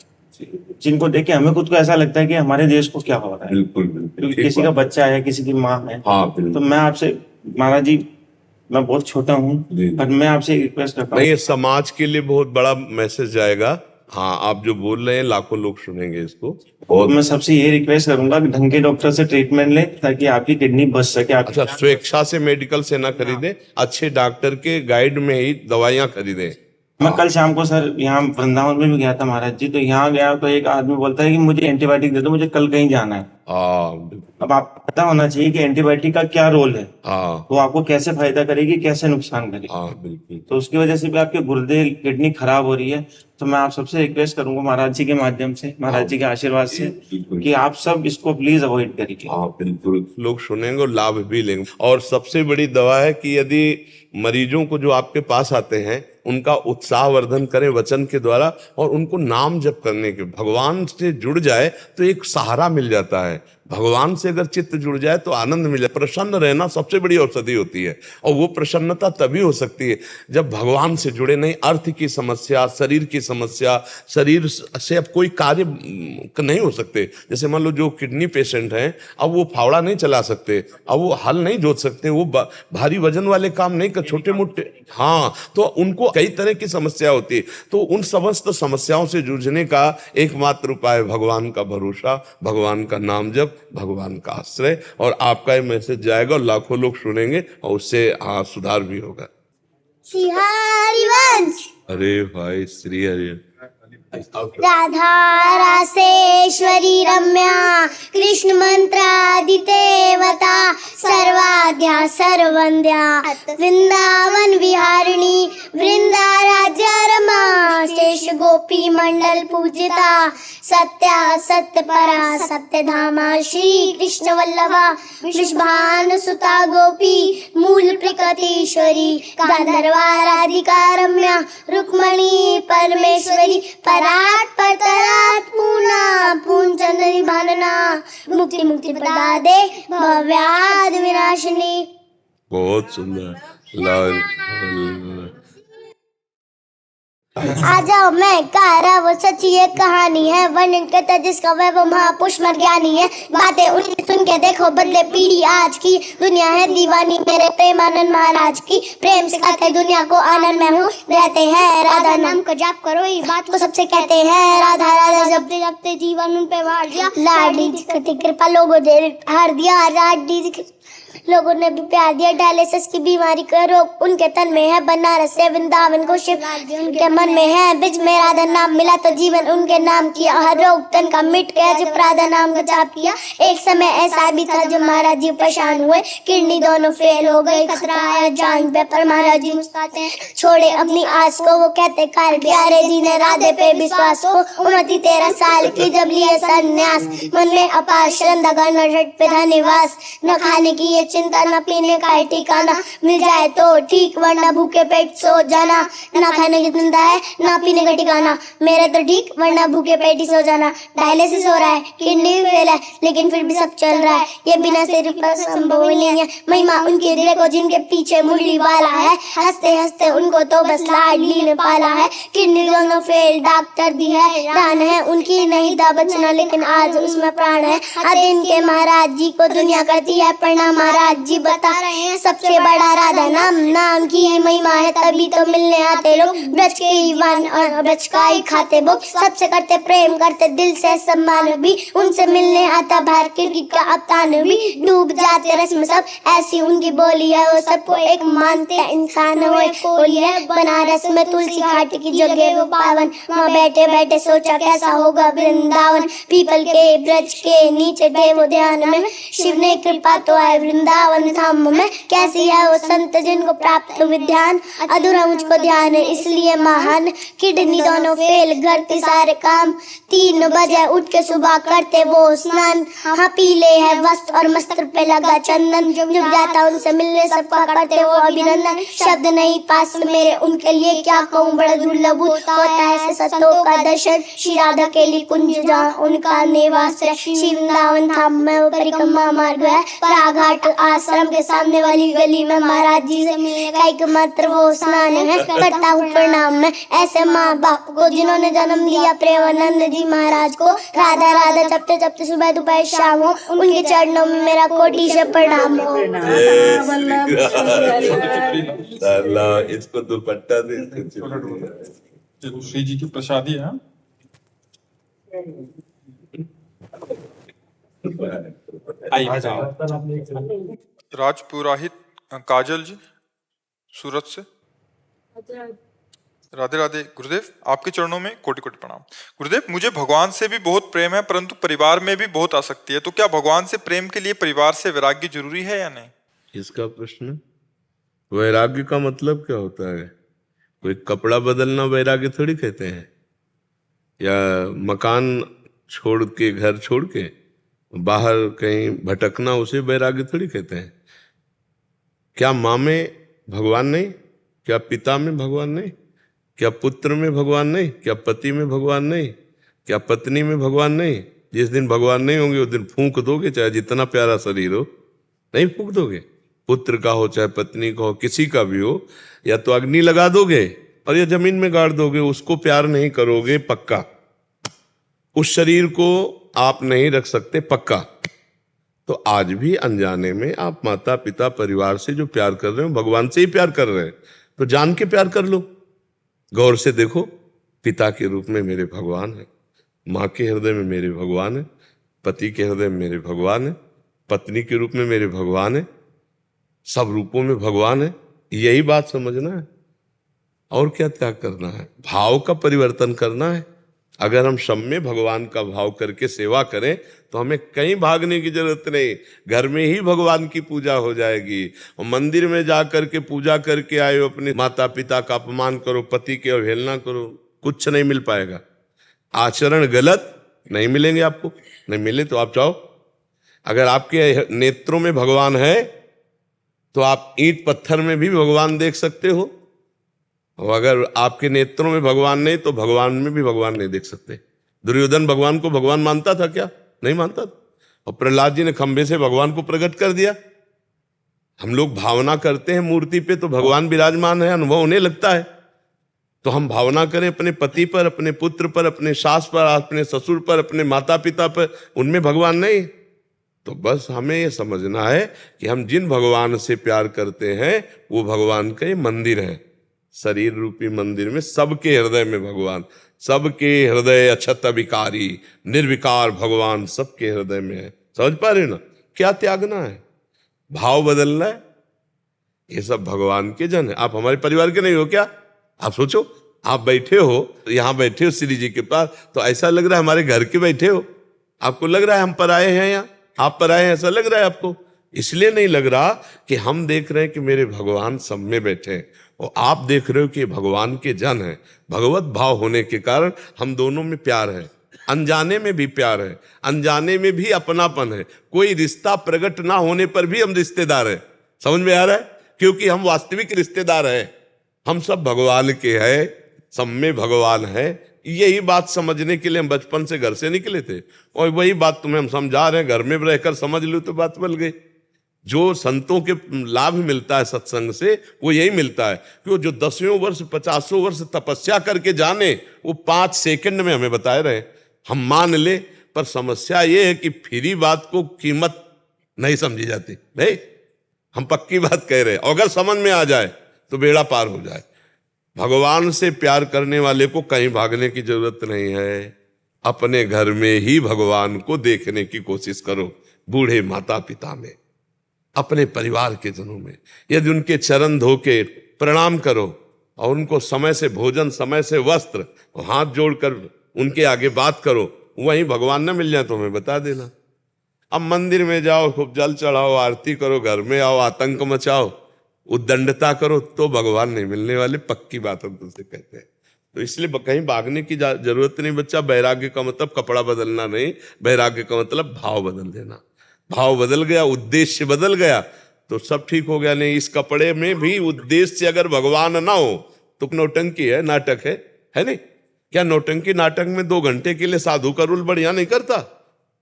जिनको देख के हमें खुद को ऐसा लगता है कि हमारे देश को क्या हो रहा है। बिल्कुल, क्योंकि किसी का बच्चा है, किसी की माँ है। हाँ, तो मैं आपसे, महाराज जी, मैं बहुत छोटा हूँ, पर मैं आपसे रिक्वेस्ट करता हूँ। नहीं, ये समाज के लिए बहुत बड़ा मैसेज जाएगा। हाँ, आप जो बोल रहे हैं लाखों लोग सुनेंगे इसको। और मैं सबसे ये रिक्वेस्ट करूंगा कि ढंग के डॉक्टर से ट्रीटमेंट लें ताकि आपकी किडनी बच सके। अच्छा, स्वेच्छा से मेडिकल से ना खरीदें, अच्छे डॉक्टर के गाइड में ही दवाइयाँ खरीदें। मैं कल शाम को सर यहाँ वृंदावन में भी गया था महाराज जी, तो यहाँ गया तो एक आदमी बोलता है कि मुझे एंटीबायोटिक दे दो, मुझे कल कहीं जाना है। अब आपको पता होना चाहिए कि एंटीबायोटिक का क्या रोल है, हाँ वो आपको कैसे फायदा करेगी, कैसे नुकसान करेगी। हाँ बिल्कुल। तो उसकी वजह से भी आपके गुर्दे किडनी खराब हो रही है। तो मैं आप सबसे रिक्वेस्ट करूंगा महाराज जी के माध्यम से, महाराज जी के आशीर्वाद से, कि आप सब इसको प्लीज अवॉइड करिए। हाँ बिल्कुल, लोग सुनेंगे और लाभ भी लेंगे। और सबसे बड़ी दवा है कि यदि मरीजों को जो आपके पास आते हैं उनका उत्साहवर्धन करें वचन के द्वारा, और उनको नाम जप करने के, भगवान से जुड़ जाए तो एक सहारा मिल जाता है। भगवान से अगर चित्त जुड़ जाए तो आनंद मिल जाए। प्रसन्न रहना सबसे बड़ी औषधि होती है, और वो प्रसन्नता तभी हो सकती है जब भगवान से जुड़े। नहीं अर्थ की समस्या, शरीर की समस्या, शरीर से अब कोई कार्य नहीं हो सकते। जैसे मान लो जो किडनी पेशेंट हैं, अब वो फावड़ा नहीं चला सकते, अब वो हल नहीं जोत सकते, वो भारी वजन वाले काम नहीं कर, छोटे मोटे, हाँ, तो उनको कई तरह की समस्या होती है। तो उन समस्त समस्याओं से जूझने का एकमात्र उपाय भगवान का भरोसा, भगवान का नाम जप, भगवान का आश्रय, और आपका ये मैसेज जाएगा और लाखों लोग सुनेंगे और उससे हाँ सुधार भी होगा। श्री हरिवंश। अरे भाई श्री हरि। राधा रासेश्वरी रम्या कृष्ण मंत्रादिदेवता सर्वाद्या सर्वंद्या वृंदावन विहारिणी वृंदा राज्य रमा शेष गोपी मंडल पूजिता सत्या सत्य परा सत्य धामा श्री कृष्ण वल्लभा वृषभानु सुता गोपी मूल प्रकृतीश्वरी गांधर्वा राधिका रम्या रुक्मणी परमेश्वरी पराट परतराट पूर्णा पूर्णचंद्री भानना मुक्ति मुक्ति प्रदादे भव्याद विनाशिनी। बहुत सुंदर। लाल आ जाओ मैं कारा वो सच्ची एक कहानी है, वर्णन करता जिसका वैभव महापुरुष मर ज्ञानी है। बातें उनकी सुन के देखो बदले पीढ़ी आज की, दुनिया है दीवानी मेरे प्रेमानंद महाराज की। प्रेम सिखाते दुनिया को आनंद में हूँ, रहते हैं राधा नाम को जाप करो, ये बात को सबसे कहते हैं। राधा राधा जपते जपते जीवन उन पे वार दिया, लाडली की कृपा लोगों ने हार दिया, लाडली लोगों ने भी प्यार दिया। डायलिसिस की बीमारी का रोग उनके तन में है, बनारस से वृंदावन को शिव उनके मन में है। बीच में राधा नाम मिला तो जीवन उनके नाम किया, हर रोग तन का मिट गया जब राधा नाम का जाप किया। एक समय ऐसा भी था जब महाराज जी परेशान हुए, किडनी दोनों फेल हो गई, खतरा आया जान पे, पर महाराज जी मुस्कुराते छोड़े अपनी आस को। वो कहते काल प्यारे जी ने राधे पे विश्वास को। उम्र थी 13 साल की जब लिए संन्यास, मन में अपार श्रद्धा करना झट पे था निवास। न खाने की ये चिंता न पीने का है ठिकाना, मिल जाए तो ठीक वरना भूखे पेट सो जाना। ना खाने की चिंता है ना पीने का ठिकाना, मेरे तो ठीक वरना भूखे पेट ही सो जाना। डायलिसिस हो रहा है, किडनी भी फेल है, लेकिन फिर भी सब चल रहा है, ये बिना सिर पर संभव ही नहीं है। महिमा उनके दिल को जिनके पीछे मुरली वाला है, हंसते हंसते उनको तो बस लाडली ने पाला है। किडनी दोनों फेल डॉक्टर भी है, दान है उनकी नहीं था बचना, लेकिन आज उसमें प्राण है। हर दिन के महाराज जी को दुनिया करती है प्रणाम, महाराज जी बता रहे हैं सबसे बड़ा राधा नाम। नाम की है महिमा है तभी तो मिलने आते लोग, ब्रज के ही वन और ब्रज का ही खाते भोग। सबसे करते प्रेम करते दिल से सम्मान भी, उनसे मिलने आता बाहर खिड़की का अवतान भी। डूब जाते रस में सब ऐसी उनकी बोली है, वो सबको एक मानते इंसान वो एक बोली है। बनारस में तुलसी घाट की जगह वो पावन, वहाँ बैठे बैठे सोचा कैसा होगा वृंदावन। पीपल के ब्रज के नीचे थे वो ध्यान में, शिव ने कृपा तो आए वृंदावन धाम में। कैसी है वो संत जिनको प्राप्त विज्ञान, अधूरा मुझको ध्यान इसलिए महान। किडनी दोनों फेल करते सारे काम, 3 बजे उठ के सुबह करते वो स्नान। हाँ पीले है वस्त्र और मस्त्र पे लगा चंदन, जब जाता उनसे मिलने सबका करते वो अभिनंदन। शब्द नहीं पास में मेरे उनके लिए क्या कहूँ, बड़ा दुर्लभ होता है सतों का दर्शन। श्री राधा के लिए कुंज जहाँ उनका निवास है, श्री वृंदावन धाम में वो परिक्रमा मार्ग है। पराघाट आश्रम के सामने वाली गली में महाराज जी से मिलने का एकमात्र वो स्नान है। करता हूँ प्रणाम मैं ऐसे माँ बाप को जिन्होंने जन्म दिया प्रेमानंद जी महाराज को। राधा राधा जपते जपते सुबह दोपहर शाम हो, उनके चरणों में मेरा कोटि से प्रणाम हो। अल्लाह इसको दुपट्टा दे। श्री जी की प्रसादी है। राजपुरोहित काजल जी सूरत से। राधे राधे गुरुदेव, आपके चरणों में कोटि कोटि प्रणाम। गुरुदेव, मुझे भगवान से भी बहुत प्रेम है, परंतु परिवार में भी बहुत आसक्ति है, तो क्या भगवान से प्रेम के लिए परिवार से वैराग्य जरूरी है या नहीं? इसका प्रश्न, वैराग्य का मतलब क्या होता है? कोई कपड़ा बदलना वैराग्य थोड़ी कहते हैं, या मकान छोड़ के, घर छोड़ के बाहर कहीं भटकना, उसे वैराग्य थोड़ी कहते हैं। क्या माँ में भगवान नहीं? क्या पिता में भगवान नहीं? क्या पुत्र में भगवान नहीं? क्या पति में भगवान नहीं? क्या पत्नी में भगवान नहीं? जिस दिन भगवान नहीं होंगे उस दिन फूंक दोगे, चाहे जितना प्यारा शरीर हो, नहीं फूंक दोगे? पुत्र का हो चाहे पत्नी का हो, किसी का भी हो, या तो अग्नि लगा दोगे और या जमीन में गाड़ दोगे, उसको प्यार नहीं करोगे पक्का। उस शरीर को आप नहीं रख सकते पक्का। तो आज भी अनजाने में आप माता पिता परिवार से जो प्यार कर रहे हो, भगवान से ही प्यार कर रहे हैं, तो जान के प्यार कर लो। गौर से देखो, पिता के रूप में मेरे भगवान है, माँ के हृदय में मेरे भगवान है, पति के हृदय में मेरे भगवान है, पत्नी के रूप में मेरे भगवान है, सब रूपों में भगवान है। यही बात समझना है, और क्या त्याग करना है? भाव का परिवर्तन करना है। अगर हम सब में भगवान का भाव करके सेवा करें तो हमें कहीं भागने की जरूरत नहीं, घर में ही भगवान की पूजा हो जाएगी। और मंदिर में जा करके पूजा करके आए हो, अपने माता पिता का अपमान करो, पति की अवहेलना करो, कुछ नहीं मिल पाएगा। आचरण गलत नहीं मिलेंगे आपको, नहीं मिले तो आप चाहो। अगर आपके नेत्रों में भगवान है तो आप ईंट पत्थर में भी भगवान देख सकते हो, और अगर आपके नेत्रों में भगवान नहीं तो भगवान में भी भगवान नहीं देख सकते। दुर्योधन भगवान को भगवान मानता था क्या? नहीं मानता था। और प्रहलाद जी ने खंबे से भगवान को प्रकट कर दिया। हम लोग भावना करते हैं मूर्ति पे तो भगवान विराजमान है, अनुभव होने लगता है। तो हम भावना करें अपने पति पर, अपने पुत्र पर, अपने सास पर, अपने ससुर पर, अपने माता पिता पर, उनमें भगवान नहीं। तो बस हमें ये समझना है कि हम जिन भगवान से प्यार करते हैं वो भगवान का ये मंदिर है। शरीर रूपी मंदिर में सबके हृदय में भगवान, सबके हृदय अछत विकारी निर्विकार भगवान सबके हृदय में है। समझ पा रहे ना? क्या त्यागना है, भाव बदलना है। ये सब भगवान के जन है। आप हमारे परिवार के नहीं हो क्या? आप सोचो, आप बैठे हो, यहाँ बैठे हो श्री जी के पास, तो ऐसा लग रहा है हमारे घर के बैठे हो। आपको लग रहा है हम पराये हैं, यहाँ आप पराये हैं, ऐसा लग रहा है आपको? इसलिए नहीं लग रहा कि हम देख रहे हैं कि मेरे भगवान सब में बैठे हैं, और आप देख रहे हो कि भगवान के जन है। भगवत भाव होने के कारण हम दोनों में प्यार है, अनजाने में भी प्यार है, अनजाने में भी अपनापन है। कोई रिश्ता प्रकट ना होने पर भी हम रिश्तेदार हैं। समझ में आ रहा है? क्योंकि हम वास्तविक रिश्तेदार हैं। हम सब भगवान के हैं, सब में भगवान है। यही बात समझने के लिए हम बचपन से घर से निकले थे, और वही बात तुम्हें हम समझा रहे हैं। घर में रहकर समझ लो तो बात बन गई। जो संतों के लाभ मिलता है सत्संग से, वो यही मिलता है कि वो जो 10वें वर्ष 50वें वर्ष तपस्या करके जाने, वो 5 सेकंड में हमें बताए रहे। हम मान ले, पर समस्या ये है कि फ्री बात को कीमत नहीं समझी जाती। नहीं, हम पक्की बात कह रहे हैं, अगर समझ में आ जाए तो बेड़ा पार हो जाए। भगवान से प्यार करने वाले को कहीं भागने की जरूरत नहीं है। अपने घर में ही भगवान को देखने की कोशिश करो, बूढ़े माता पिता में, अपने परिवार के जनों में। यदि उनके चरण धो के प्रणाम करो और उनको समय से भोजन, समय से वस्त्र, और हाथ जोड़कर उनके आगे बात करो, वहीं भगवान न मिल जाए तो हमें बता देना। अब मंदिर में जाओ, खूब जल चढ़ाओ, आरती करो, घर में आओ, आतंक मचाओ, उद्दंडता करो, तो भगवान नहीं मिलने वाले। पक्की बात हम तुमसे कहते हैं। तो इसलिए कहीं भागने की जरूरत नहीं बच्चा। वैराग्य का मतलब कपड़ा बदलना नहीं, वैराग्य का मतलब भाव बदल देना। भाव बदल गया, उद्देश्य बदल गया, तो सब ठीक हो गया। नहीं, इस कपड़े में भी उद्देश्य अगर भगवान ना हो तो नौटंकी है, नाटक है नहीं? क्या नौटंकी नाटक में 2 घंटे के लिए साधु का रोल बढ़िया नहीं करता?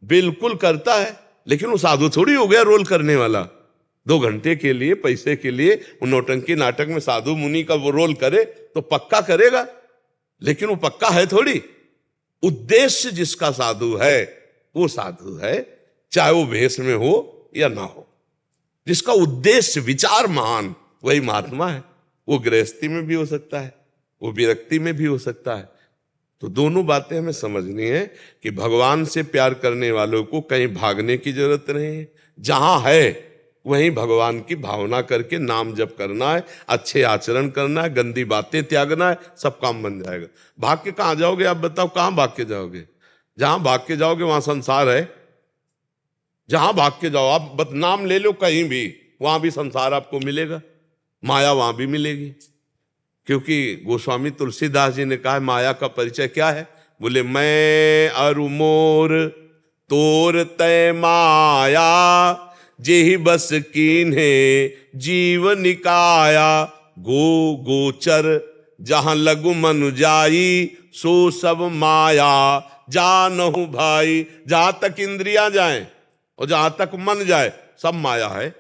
बिल्कुल करता है, लेकिन वो साधु थोड़ी हो गया रोल करने वाला। 2 घंटे के लिए, पैसे के लिए वो नौटंकी नाटक में साधु मुनि का वो रोल करे तो पक्का करेगा, लेकिन वो पक्का है थोड़ी। उद्देश्य जिसका साधु है वो साधु है, चाहे वो भेष में हो या ना हो। जिसका उद्देश्य विचार महान, वही महात्मा है। वो गृहस्थी में भी हो सकता है, वो विरक्ति में भी हो सकता है। तो दोनों बातें हमें समझनी है कि भगवान से प्यार करने वालों को कहीं भागने की जरूरत नहीं है। जहां है वहीं भगवान की भावना करके नाम जप करना है, अच्छे आचरण करना है, गंदी बातें त्यागना है, सब काम बन जाएगा। भाग के कहाँ जाओगे आप बताओ? कहाँ भाग के जाओगे? जहां भाग के जाओगे वहां संसार है। जहां भाग के जाओ आप, बस नाम ले लो कहीं भी, वहां भी संसार आपको मिलेगा, माया वहां भी मिलेगी। क्योंकि गोस्वामी तुलसीदास जी ने कहा माया का परिचय क्या है? बोले मैं अरु मोर तोर तय माया, जेहि बस कीन्हे जीव निकाया। गो गोचर जहां लगु मनु जाई, सो सब माया जानहु भाई। जहां तक इंद्रियां जाएं और जहां तक मन जाए सब माया है।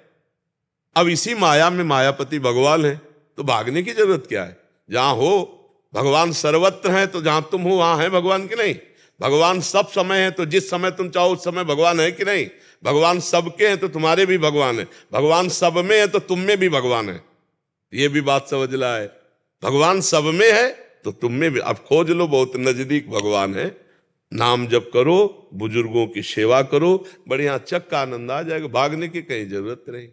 अब इसी माया में मायापति भगवान है, तो भागने की जरूरत क्या है? जहां हो भगवान सर्वत्र है, तो जहां तुम हो वहां है भगवान की नहीं? भगवान सब समय है, तो जिस समय तुम चाहो उस समय भगवान है कि नहीं? भगवान सबके हैं तो तुम्हारे भी भगवान है। भगवान सब में है तो तुम में भी भगवान है। ये भी बात समझ ला है। भगवान सब में है तो तुम में भी। अब खोज लो, बहुत नजदीक भगवान है। नाम जप करो, बुजुर्गों की सेवा करो, बढ़िया चक का आनंद आ जाएगा। भागने की कहीं जरूरत नहीं।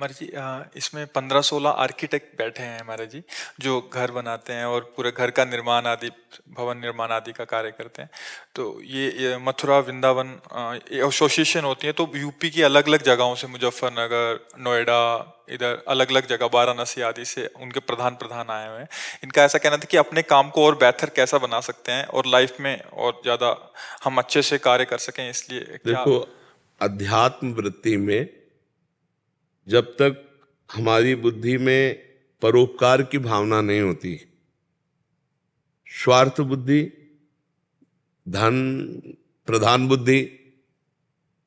महाराज जी इसमें 15-16 आर्किटेक्ट बैठे हैं महाराज जी, जो घर बनाते हैं और पूरे घर का निर्माण आदि, भवन निर्माण आदि का कार्य करते हैं। तो ये मथुरा वृंदावन एसोसिएशन होती है, तो यूपी की अलग अलग जगहों से, मुजफ्फरनगर, नोएडा, इधर अलग अलग जगह वाराणसी आदि से उनके प्रधान आए हुए हैं। इनका ऐसा कहना था कि अपने काम को और बेहतर कैसा बना सकते हैं और लाइफ में और ज़्यादा हम अच्छे से कार्य कर सकें, इसलिए देखो, अध्यात्म वृत्ति में जब तक हमारी बुद्धि में परोपकार की भावना नहीं होती, स्वार्थ बुद्धि, धन प्रधान बुद्धि,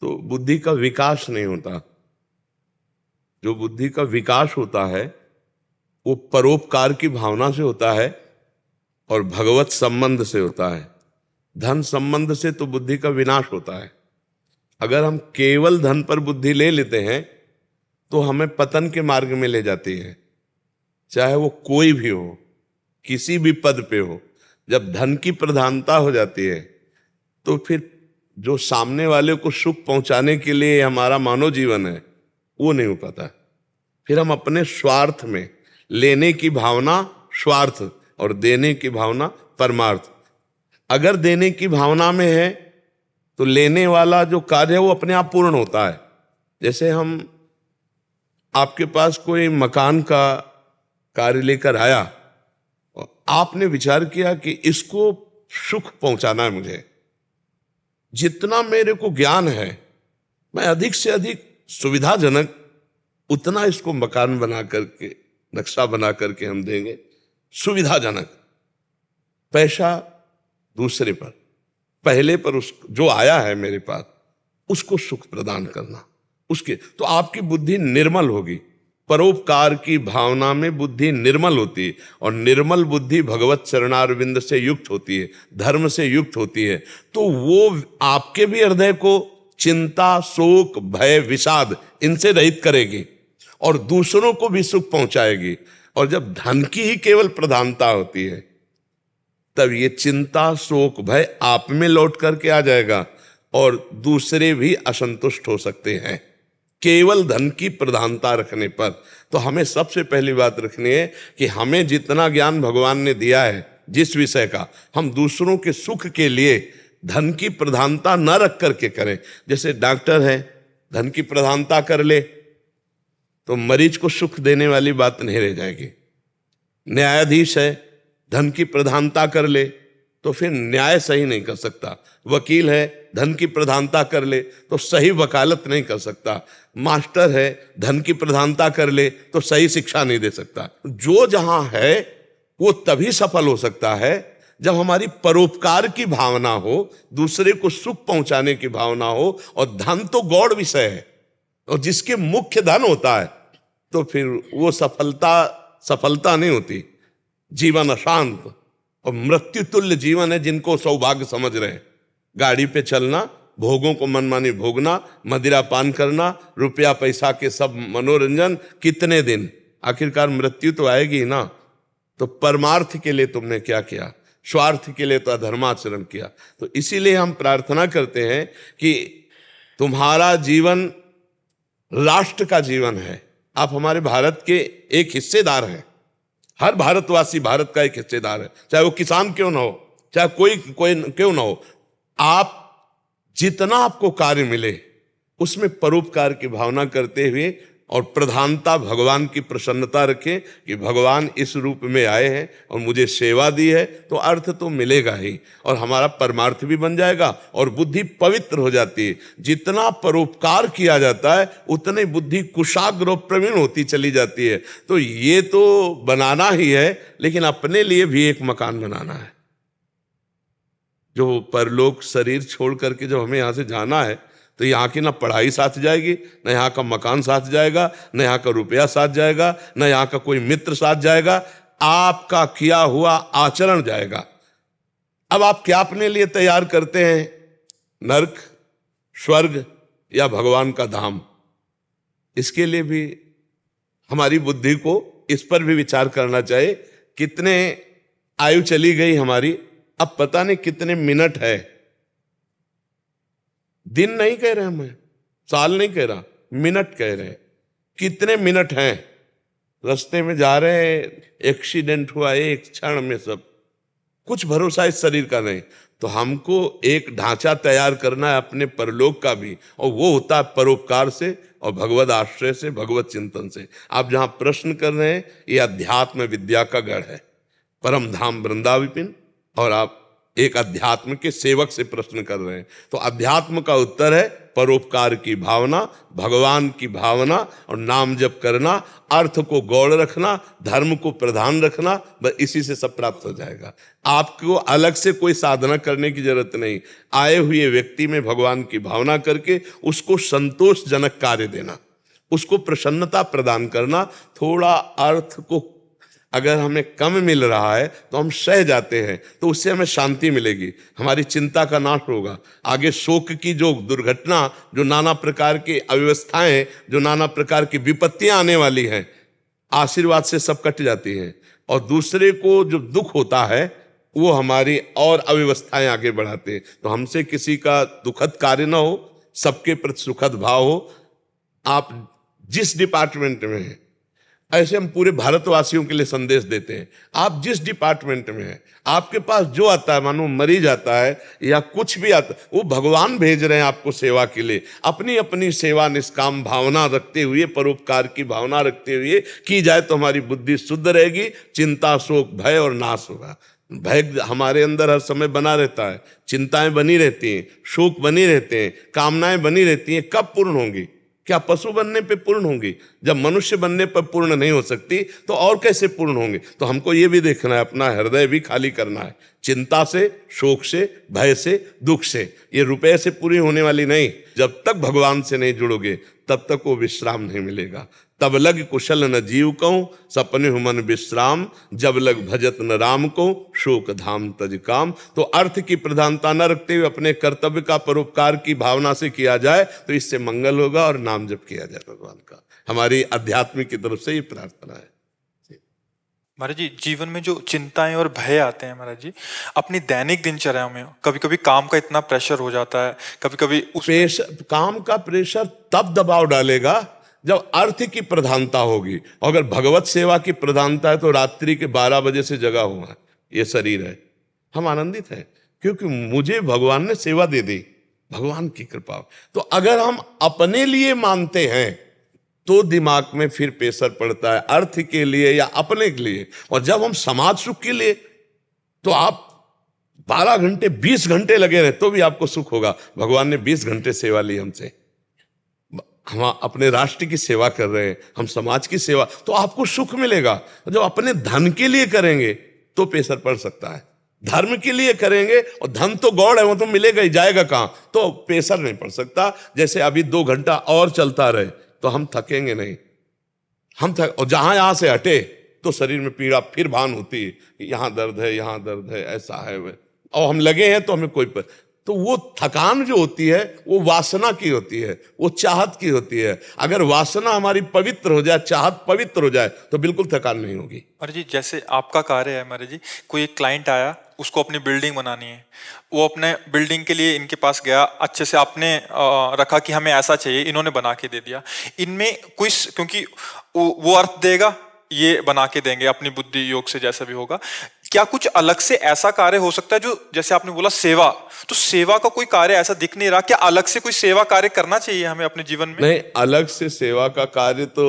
तो बुद्धि का विकास नहीं होता। जो बुद्धि का विकास होता है वो परोपकार की भावना से होता है और भगवत संबंध से होता है। धन संबंध से तो बुद्धि का विनाश होता है। अगर हम केवल धन पर बुद्धि ले लेते हैं तो हमें पतन के मार्ग में ले जाती है, चाहे वो कोई भी हो, किसी भी पद पे हो। जब धन की प्रधानता हो जाती है तो फिर जो सामने वाले को सुख पहुंचाने के लिए हमारा मानव जीवन है वो नहीं हो पाता। फिर हम अपने स्वार्थ में, लेने की भावना स्वार्थ और देने की भावना परमार्थ। अगर देने की भावना में है तो लेने वाला जो कार्य है वो अपने आप पूर्ण होता है। जैसे हम आपके पास कोई मकान का कार्य लेकर आया और आपने विचार किया कि इसको सुख पहुंचाना है, मुझे जितना मेरे को ज्ञान है मैं अधिक से अधिक सुविधाजनक उतना इसको मकान बना करके, नक्शा बना करके हम देंगे, सुविधाजनक। पैसा दूसरे पर, पहले पर उस जो आया है मेरे पास उसको सुख प्रदान करना, उसके तो आपकी बुद्धि निर्मल होगी। परोपकार की भावना में बुद्धि निर्मल होती है और निर्मल बुद्धि भगवत चरणारविंद से युक्त होती है, धर्म से युक्त होती है। तो वो आपके भी हृदय को चिंता, शोक, भय, विषाद इनसे रहित करेगी और दूसरों को भी सुख पहुंचाएगी। और जब धन की ही केवल प्रधानता होती है तब ये चिंता, शोक, भय आप में लौट करके आ जाएगा और दूसरे भी असंतुष्ट हो सकते हैं केवल धन की प्रधानता रखने पर। तो हमें सबसे पहली बात रखनी है कि हमें जितना ज्ञान भगवान ने दिया है जिस विषय का, हम दूसरों के सुख के लिए धन की प्रधानता न रख करके करें। जैसे डॉक्टर है, धन की प्रधानता कर ले तो मरीज को सुख देने वाली बात नहीं रह जाएगी। न्यायाधीश है, धन की प्रधानता कर ले तो फिर न्याय सही नहीं कर सकता। वकील है, धन की प्रधानता कर ले तो सही वकालत नहीं कर सकता। मास्टर है, धन की प्रधानता कर ले तो सही शिक्षा नहीं दे सकता। जो जहां है वो तभी सफल हो सकता है जब हमारी परोपकार की भावना हो, दूसरे को सुख पहुंचाने की भावना हो। और धन तो गौड़ विषय है और जिसके मुख्य धन होता है तो फिर वो सफलता नहीं होती। जीवन अशांत और मृत्यु तुल्य जीवन है जिनको सौभाग्य समझ रहे हैं। गाड़ी पे चलना, भोगों को मनमानी भोगना, मदिरा पान करना, रुपया पैसा के सब मनोरंजन, कितने दिन, आखिरकार मृत्यु तो आएगी ना। तो परमार्थ के लिए तुमने क्या किया? स्वार्थ के लिए तो अधर्माचरण किया। तो इसीलिए हम प्रार्थना करते हैं कि तुम्हारा जीवन राष्ट्र का जीवन है। आप हमारे भारत के एक हिस्सेदार हैं। हर भारतवासी भारत का एक हिस्सेदार है, चाहे वो किसान क्यों ना हो, चाहे कोई क्यों ना हो। आप जितना आपको कार्य मिले उसमें परोपकार की भावना करते हुए और प्रधानता भगवान की प्रसन्नता रखें कि भगवान इस रूप में आए हैं और मुझे सेवा दी है, तो अर्थ तो मिलेगा ही और हमारा परमार्थ भी बन जाएगा और बुद्धि पवित्र हो जाती है। जितना परोपकार किया जाता है उतनी बुद्धि कुशाग्र और प्रवीण होती चली जाती है। तो ये तो बनाना ही है, लेकिन अपने लिए भी एक मकान बनाना है। जो परलोक शरीर छोड़ करके जब हमें यहाँ से जाना है तो यहाँ की ना पढ़ाई साथ जाएगी, ना यहाँ का मकान साथ जाएगा, ना यहाँ का रुपया साथ जाएगा, ना यहाँ का कोई मित्र साथ जाएगा। आपका किया हुआ आचरण जाएगा। अब आप क्या अपने लिए तैयार करते हैं, नरक, स्वर्ग या भगवान का धाम? इसके लिए भी हमारी बुद्धि को इस पर भी विचार करना चाहिए। कितने आयु चली गई हमारी, अब पता नहीं कितने मिनट है। दिन नहीं कह रहे मैं, साल नहीं कह रहा, मिनट कह रहे। कितने मिनट हैं? रास्ते में जा रहे हैं, एक्सीडेंट हुआ एक क्षण में, सब कुछ भरोसा इस शरीर का नहीं। तो हमको एक ढांचा तैयार करना है अपने परलोक का भी, और वो होता है परोपकार से और भगवद आश्रय से, भगवत चिंतन से। आप जहां प्रश्न कर रहे हैं ये अध्यात्म विद्या का गढ़ है, परम धाम वृंदाविपिन, और आप एक अध्यात्म के सेवक से प्रश्न कर रहे हैं। तो अध्यात्म का उत्तर है परोपकार की भावना, भगवान की भावना और नाम जप करना, अर्थ को गौड़ रखना, धर्म को प्रधान रखना। बस इसी से सब प्राप्त हो जाएगा। आपको अलग से कोई साधना करने की जरूरत नहीं। आए हुए व्यक्ति में भगवान की भावना करके उसको संतोषजनक कार्य देना, उसको प्रसन्नता प्रदान करना। थोड़ा अर्थ को अगर हमें कम मिल रहा है तो हम सह जाते हैं, तो उससे हमें शांति मिलेगी, हमारी चिंता का नाश होगा। आगे शोक की जो दुर्घटना, जो नाना प्रकार की अव्यवस्थाएं, जो नाना प्रकार की विपत्तियां आने वाली हैं, आशीर्वाद से सब कट जाती हैं। और दूसरे को जो दुख होता है वो हमारी और अव्यवस्थाएं आगे बढ़ाते हैं। तो हमसे किसी का दुखद कार्य ना हो, सबके प्रति सुखद भाव हो। आप जिस डिपार्टमेंट में हैं, ऐसे हम पूरे भारतवासियों के लिए संदेश देते हैं। आप जिस डिपार्टमेंट में हैं, आपके पास जो आता है, मानो मरीज आता है या कुछ भी आता है, वो भगवान भेज रहे हैं आपको सेवा के लिए। अपनी अपनी सेवा निष्काम भावना रखते हुए, परोपकार की भावना रखते हुए की जाए तो हमारी बुद्धि शुद्ध रहेगी। चिंता, शोक, भय और नाश होगा। भय हमारे अंदर हर समय बना रहता है, चिंताएं बनी रहती हैं, शोक बनी रहते हैं, कामनाएं बनी रहती हैं। कब पूर्ण होंगी? क्या पशु बनने पे पूर्ण होंगी? जब मनुष्य बनने पर पूर्ण नहीं हो सकती तो और कैसे पूर्ण होंगे? तो हमको ये भी देखना है, अपना हृदय भी खाली करना है, चिंता से, शोक से, भय से, दुख से। ये रुपए से पूरी होने वाली नहीं। जब तक भगवान से नहीं जुड़ोगे तब तक वो विश्राम नहीं मिलेगा। तब लग कुशल न जीव कहूं, सपने हुमन विश्राम, जब लग भजत न राम को, शोक धाम तज काम। तो अर्थ की प्रधानता न रखते हुए अपने कर्तव्य का परोपकार की भावना से किया जाए तो इससे मंगल होगा और नाम जप किया जाए भगवान का। हमारी आध्यात्मिक की तरफ से ये प्रार्थना है। महाराज जी, जीवन में जो चिंताएं और भय आते हैं महाराज जी, अपनी दैनिक दिनचर्या में कभी कभी काम का इतना प्रेशर हो जाता है, कभी कभी काम का प्रेशर तब दबाव डालेगा जब अर्थ की प्रधानता होगी। अगर भगवत सेवा की प्रधानता है तो रात्रि के 12 बजे से जगा हुआ है ये शरीर है, हम आनंदित हैं क्योंकि मुझे भगवान ने सेवा दे दी, भगवान की कृपा। तो अगर हम अपने लिए मानते हैं तो दिमाग में फिर प्रेशर पड़ता है, अर्थ के लिए या अपने के लिए। और जब हम समाज सुख के लिए, तो आप 12 घंटे 20 घंटे लगे रहे तो भी आपको सुख होगा। भगवान ने 20 घंटे सेवा ली हमसे, हम अपने राष्ट्र की सेवा कर रहे हैं, हम समाज की सेवा, तो आपको सुख मिलेगा। जब अपने धन के लिए करेंगे तो प्रेशर पड़ सकता है, धर्म के लिए करेंगे और धन तो गौड़ है, वो तो मिलेगा ही, जाएगा कहां, तो प्रेशर नहीं पड़ सकता। जैसे अभी 2 घंटा और चलता रहे तो हम थकेंगे नहीं, और जहां यहां से हटे तो शरीर में पीड़ा फिर भान होती है कि यहां दर्द है, यहां दर्द है, ऐसा है। और हम लगे हैं तो हमें कोई तो वो थकान जो होती है वो वासना की होती है, वो चाहत की होती है। अगर वासना हमारी पवित्र हो जाए, चाहत पवित्र हो जाए, तो बिल्कुल थकान नहीं होगी। महाराज जी जैसे आपका कार्य है महाराज जी, कोई एक क्लाइंट आया, उसको अपनी बिल्डिंग बनानी है, वो अपने बिल्डिंग के लिए इनके पास गया, अच्छे से आपने रखा कि हमें ऐसा चाहिए, इन्होंने बना के दे दिया। इनमें कोई, क्योंकि वो अर्थ देगा, ये बना के देंगे अपनी बुद्धि योग से जैसा भी होगा, क्या कुछ अलग से ऐसा कार्य हो सकता है जो, जैसे आपने बोला सेवा, तो सेवा का कोई कार्य ऐसा दिख नहीं रहा, क्या अलग से कोई सेवा कार्य करना चाहिए हमें अपने जीवन में? नहीं, अलग से सेवा का कार्य तो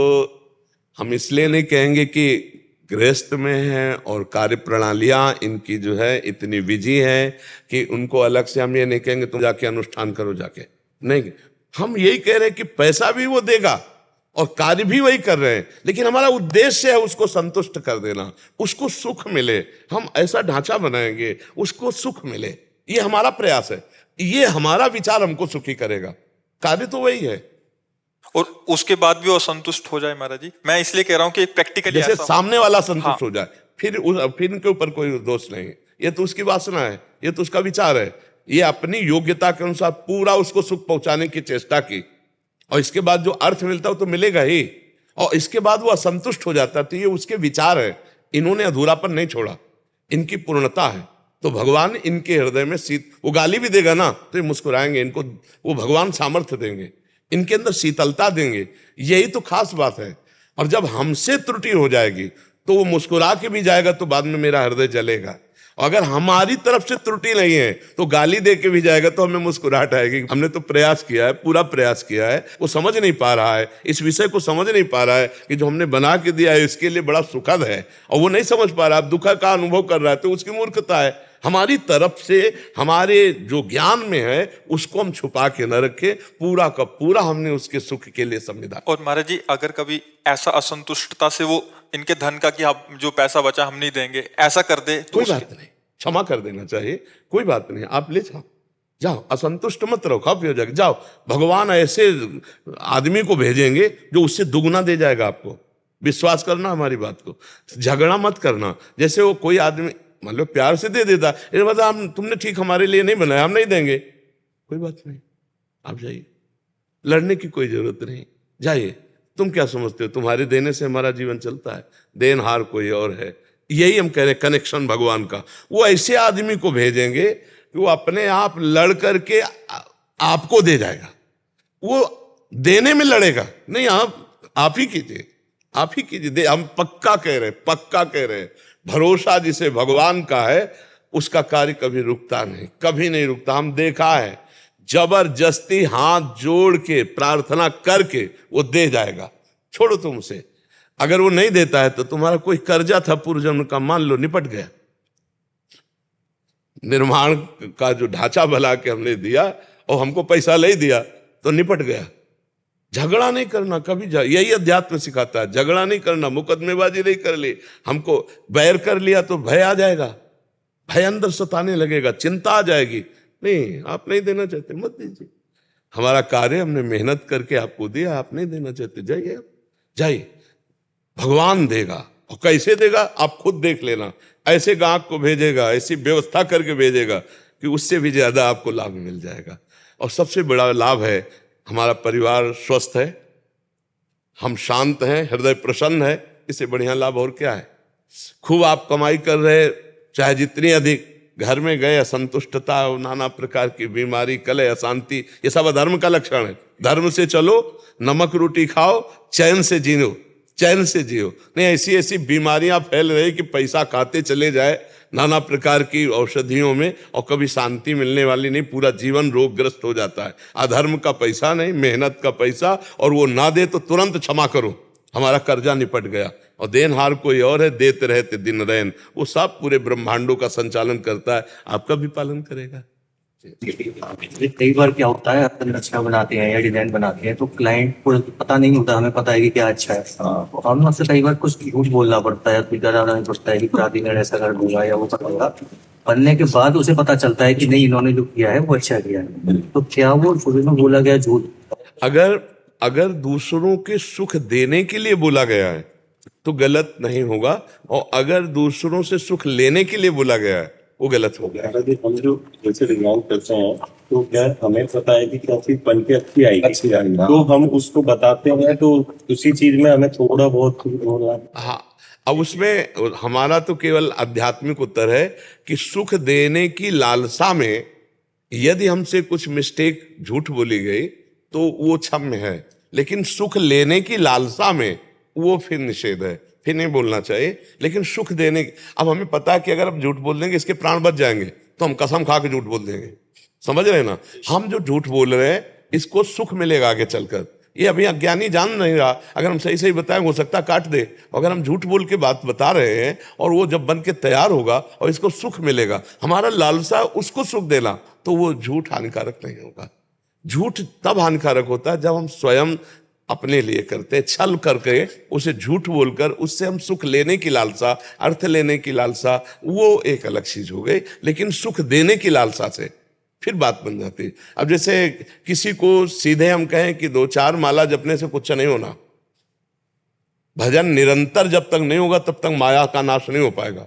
हम इसलिए नहीं कहेंगे कि गृहस्थ में है और कार्य प्रणालियां इनकी जो है इतनी विधि है कि उनको अलग से हम ये नहीं कहेंगे तुम जाके अनुष्ठान करो जाके, नहीं। हम यही कह रहे हैं कि पैसा भी वो देगा और कार्य भी वही कर रहे हैं, लेकिन हमारा उद्देश्य है उसको संतुष्ट कर देना, उसको सुख मिले। हम ऐसा ढांचा बनाएंगे उसको सुख मिले, ये हमारा प्रयास है, ये हमारा विचार हमको सुखी करेगा। कार्य तो वही है। और उसके बाद भी वो संतुष्ट हो जाए महाराज जी, मैं इसलिए कह रहा हूं कि प्रैक्टिकली जैसे सामने वाला संतुष्ट हो जाए, फिर इनके ऊपर कोई दोष नहीं है। ये तो उसकी वासना है, ये तो उसका विचार है, ये अपनी योग्यता के अनुसार पूरा उसको सुख पहुंचाने की चेष्टा की, और इसके बाद जो अर्थ मिलता है वो तो मिलेगा ही, और इसके बाद वो असंतुष्ट हो जाता है, तो ये उसके विचार है। इन्होंने अधूरापन नहीं छोड़ा, इनकी पूर्णता है। तो भगवान इनके हृदय में वो गाली भी देगा ना तो ये मुस्कुराएंगे, इनको वो भगवान सामर्थ्य देंगे, इनके अंदर शीतलता देंगे, यही तो खास बात है। और जब हमसे त्रुटि हो जाएगी तो वो मुस्कुरा के भी जाएगा, तो बाद में मेरा हृदय जलेगा। अगर हमारी तरफ से त्रुटि नहीं है तो गाली दे के भी जाएगा तो हमें मुस्कुराहट आएगी। हमने तो प्रयास किया है, पूरा प्रयास किया है, वो समझ नहीं पा रहा है, इस विषय को समझ नहीं पा रहा है कि जो हमने बना के दिया है इसके लिए बड़ा सुखद है, और वो नहीं समझ पा रहा है, दुख का अनुभव कर रहा है, तो उसकी मूर्खता है। हमारी तरफ से हमारे जो ज्ञान में है उसको हम छुपा के न रखें, पूरा का पूरा हमने उसके सुख के लिए संविधान। और महाराज जी अगर कभी ऐसा असंतुष्टता से वो इनके धन का कि आप जो पैसा बचा हम नहीं देंगे, ऐसा कर दे तो कोई बात नहीं, क्षमा कर देना चाहिए, कोई बात नहीं, आप ले जाओ, जाओ, असंतुष्ट मत रहो, खाओ पियो जाके जाओ। भगवान ऐसे आदमी को भेजेंगे जो उससे दुगना दे जाएगा आपको, विश्वास करना हमारी बात को, झगड़ा मत करना। जैसे वो कोई आदमी मतलब प्यार से दे देता, ये मतलब हम तुमने ठीक हमारे लिए नहीं बनाया, हम नहीं देंगे, कोई बात नहीं, आप जाइए, लड़ने की कोई जरूरत नहीं, जाइए। तुम क्या समझते हो तुम्हारे देने से हमारा जीवन चलता है? देनहार कोई और है। यही हम कह रहे हैं कनेक्शन भगवान का। वो ऐसे आदमी को भेजेंगे कि वो अपने आप लड़ करके आपको दे जाएगा, वो देने में लड़ेगा नहीं, आप ही कीजिए, आप ही कीजिए। हम पक्का कह रहे, पक्का कह रहे, भरोसा जिसे भगवान का है उसका कार्य कभी रुकता नहीं, कभी नहीं रुकता। हम देखा है, जबरदस्ती हाथ जोड़ के प्रार्थना करके वो दे जाएगा। छोड़ो तुमसे, अगर वो नहीं देता है तो तुम्हारा कोई कर्जा था पूर्व जन्म का, मान लो निपट गया। निर्माण का जो ढांचा बना के हमने दिया और हमको पैसा ले दिया तो निपट गया। झगड़ा नहीं करना कभी, यही अध्यात्म सिखाता है, झगड़ा नहीं करना, मुकदमेबाजी नहीं कर ली। हमको बैर कर लिया तो भय आ जाएगा, भय अंदर सताने लगेगा, चिंता आ जाएगी। नहीं, आप नहीं देना चाहते मत दीजिए, हमारा कार्य हमने मेहनत करके आपको दिया, आप नहीं देना चाहते जाइए, जाइए, भगवान देगा। और कैसे देगा आप खुद देख लेना, ऐसे गाहक को भेजेगा, ऐसी व्यवस्था करके भेजेगा कि उससे भी ज्यादा आपको लाभ मिल जाएगा। और सबसे बड़ा लाभ है हमारा परिवार स्वस्थ है, हम शांत हैं, हृदय प्रसन्न है, इससे बढ़िया लाभ और क्या है। खूब आप कमाई कर रहे, चाहे जितनी अधिक, घर में गए असंतुष्टता, नाना प्रकार की बीमारी, कलह, अशांति, ये सब अधर्म का लक्षण है। धर्म से चलो, नमक रोटी खाओ, चैन से जियो, चैन से जियो। नहीं, ऐसी ऐसी बीमारियां फैल रही कि पैसा खाते चले जाए नाना प्रकार की औषधियों में, और कभी शांति मिलने वाली नहीं, पूरा जीवन रोगग्रस्त हो जाता है। अधर्म का पैसा नहीं, मेहनत का पैसा, और वो ना दे तो तुरंत क्षमा करो, हमारा कर्जा निपट गया। और देनहार कोई और है, देते रहते दिन रैन, वो सब पूरे ब्रह्मांडों का संचालन करता है, आपका भी पालन करेगा। कई बार क्या होता है, अपन रचना बनाते हैं या डिजाइन बनाते हैं तो क्लाइंट को पता नहीं होता, हमें पता है कि क्या अच्छा है, तो हम से कई बार कुछ झूठ बोलना पड़ता है, कुछ डराना पड़ता है कि प्राधिकरण ऐसा कर दूंगा या वो करूंगा। बनने के बाद उसे पता चलता है कि नहीं, इन्होंने जो किया है वो अच्छा किया है, तो क्या वो शुरू में बोला गया झूठ? अगर दूसरों के सुख देने के लिए बोला गया है तो गलत नहीं होगा, और अगर दूसरों से सुख लेने के लिए बोला गया है वो गलत हो गया। अगर हम जो जैसे डिजाइन करते हैं तो क्या हमें पता है कि क्या चीज बन के अच्छी आएगी, तो हम उसको बताते हैं, तो उसी चीज में हमें थोड़ा बहुत हो रहा है। हाँ, अब उसमें हमारा तो केवल आध्यात्मिक उत्तर है कि सुख देने की लालसा में यदि हमसे कुछ मिस्टेक झूठ बोली गई तो वो क्षम्य है, लेकिन सुख लेने की लालसा में वो फिर निषेध है, फिर नहीं बोलना चाहिए। लेकिन सुख देने अब हमें पता है कि अगर हम झूठ बोल देंगे इसके प्राण बच जाएंगे, तो हम कसम खा के झूठ बोल देंगे। समझ रहे हैं ना, हम जो झूठ बोल रहे हैं इसको सुख मिलेगा आगे चलकर। ये अभी अज्ञानी जान नहीं रहा, अगर हम सही सही बताएं हो सकता है काट दे। अगर हम झूठ बोल के बात बता रहे हैं और वो जब बन के तैयार होगा और इसको सुख मिलेगा, हमारा लालसा उसको सुख देना, तो वो झूठ हानिकारक नहीं होगा। झूठ तब हानिकारक होता है जब हम स्वयं अपने लिए करते हैं, छल करके उसे झूठ बोलकर उससे हम सुख लेने की लालसा, अर्थ लेने की लालसा, वो एक अलग चीज हो गई। लेकिन सुख देने की लालसा से फिर बात बन जाती है। अब जैसे किसी को सीधे हम कहें कि 2-4 माला जपने से कुछ नहीं होना, भजन निरंतर जब तक नहीं होगा तब तक माया का नाश नहीं हो पाएगा,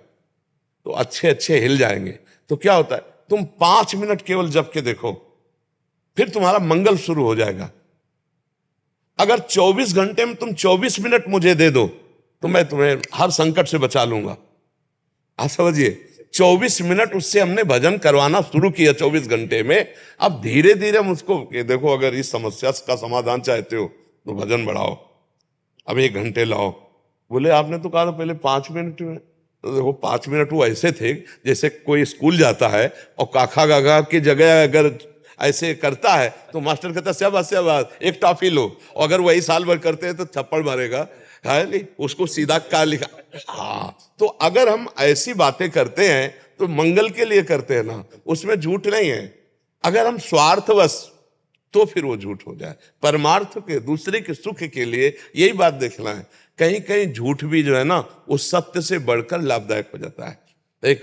तो अच्छे अच्छे हिल जाएंगे। तो क्या होता है, तुम 5 मिनट केवल जप के देखो, फिर तुम्हारा मंगल शुरू हो जाएगा। अगर 24 घंटे में तुम 24 मिनट मुझे दे दो तो मैं तुम्हें हर संकट से बचा लूंगा। आप समझिए, 24 मिनट उससे हमने भजन करवाना शुरू किया 24 घंटे में। अब धीरे धीरे हम उसको देखो, अगर इस समस्या का समाधान चाहते हो तो भजन बढ़ाओ, अब 1 घंटे लाओ। बोले आपने तो कहा था पहले 5 मिनट में। तो देखो 5 मिनट वो ऐसे थे जैसे कोई स्कूल जाता है और काखा गागा की जगह अगर ऐसे करता है तो मास्टर कहता है शाबाश एक टॉफी लो, और अगर वही साल भर करते हैं तो थप्पड़ मारेगा, है नहीं, उसको सीधा का लिखा। हाँ, तो अगर हम ऐसी बातें करते हैं तो मंगल के लिए करते हैं ना, उसमें झूठ नहीं है। अगर हम स्वार्थवश, तो फिर वो झूठ हो जाए। परमार्थ के, दूसरे के सुख के लिए यही बात देखना है। कहीं कहीं झूठ भी जो है ना वो सत्य से बढ़कर लाभदायक हो जाता है। एक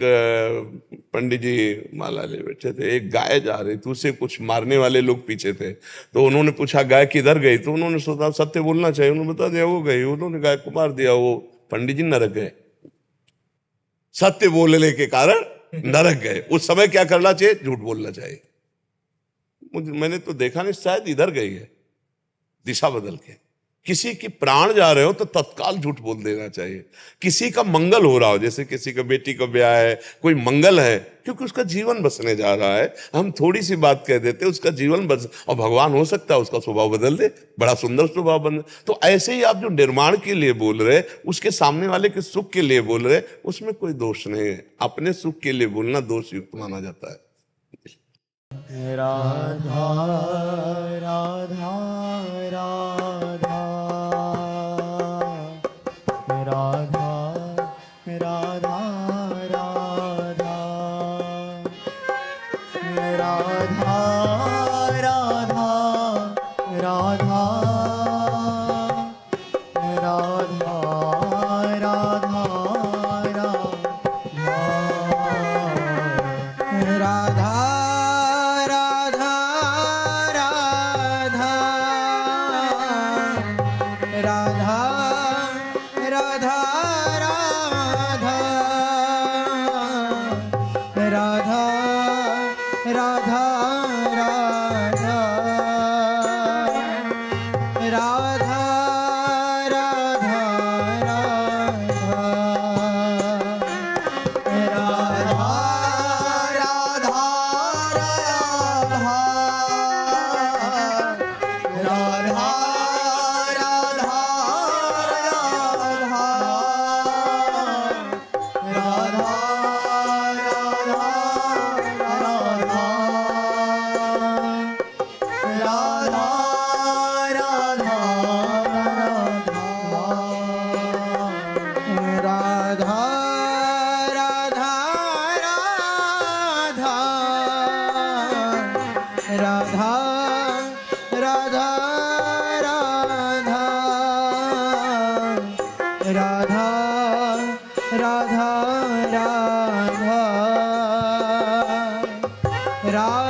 पंडित जी माला ले बैठे थे, एक गाय जा रही थी, उसे कुछ मारने वाले लोग पीछे थे, तो उन्होंने पूछा गाय किधर गई, तो उन्होंने सोचा सत्य बोलना चाहिए, उन्होंने बता दिया वो गई, उन्होंने गाय को मार दिया, वो पंडित जी नरक गए। सत्य बोलने के कारण नरक गए। उस समय क्या करना चाहिए, झूठ बोलना चाहिए। मैंने तो देखा नहीं, शायद इधर गई है दिशा बदल के। किसी की प्राण जा रहे हो तो तत्काल झूठ बोल देना चाहिए। किसी का मंगल हो रहा हो, जैसे किसी का बेटी का ब्याह है, कोई मंगल है, क्योंकि उसका जीवन बसने जा रहा है, हम थोड़ी सी बात कह देते उसका जीवन बस, और भगवान हो सकता है उसका स्वभाव बदल दे, बड़ा सुंदर स्वभाव बन। तो ऐसे ही आप जो निर्माण के लिए बोल रहे, उसके सामने वाले के सुख के लिए बोल रहे, उसमें कोई दोष नहीं है। अपने सुख के लिए बोलना दोष युक्त माना जाता है। राधा राधा राधा राधा राधा राधा राधा राधा राधा राधा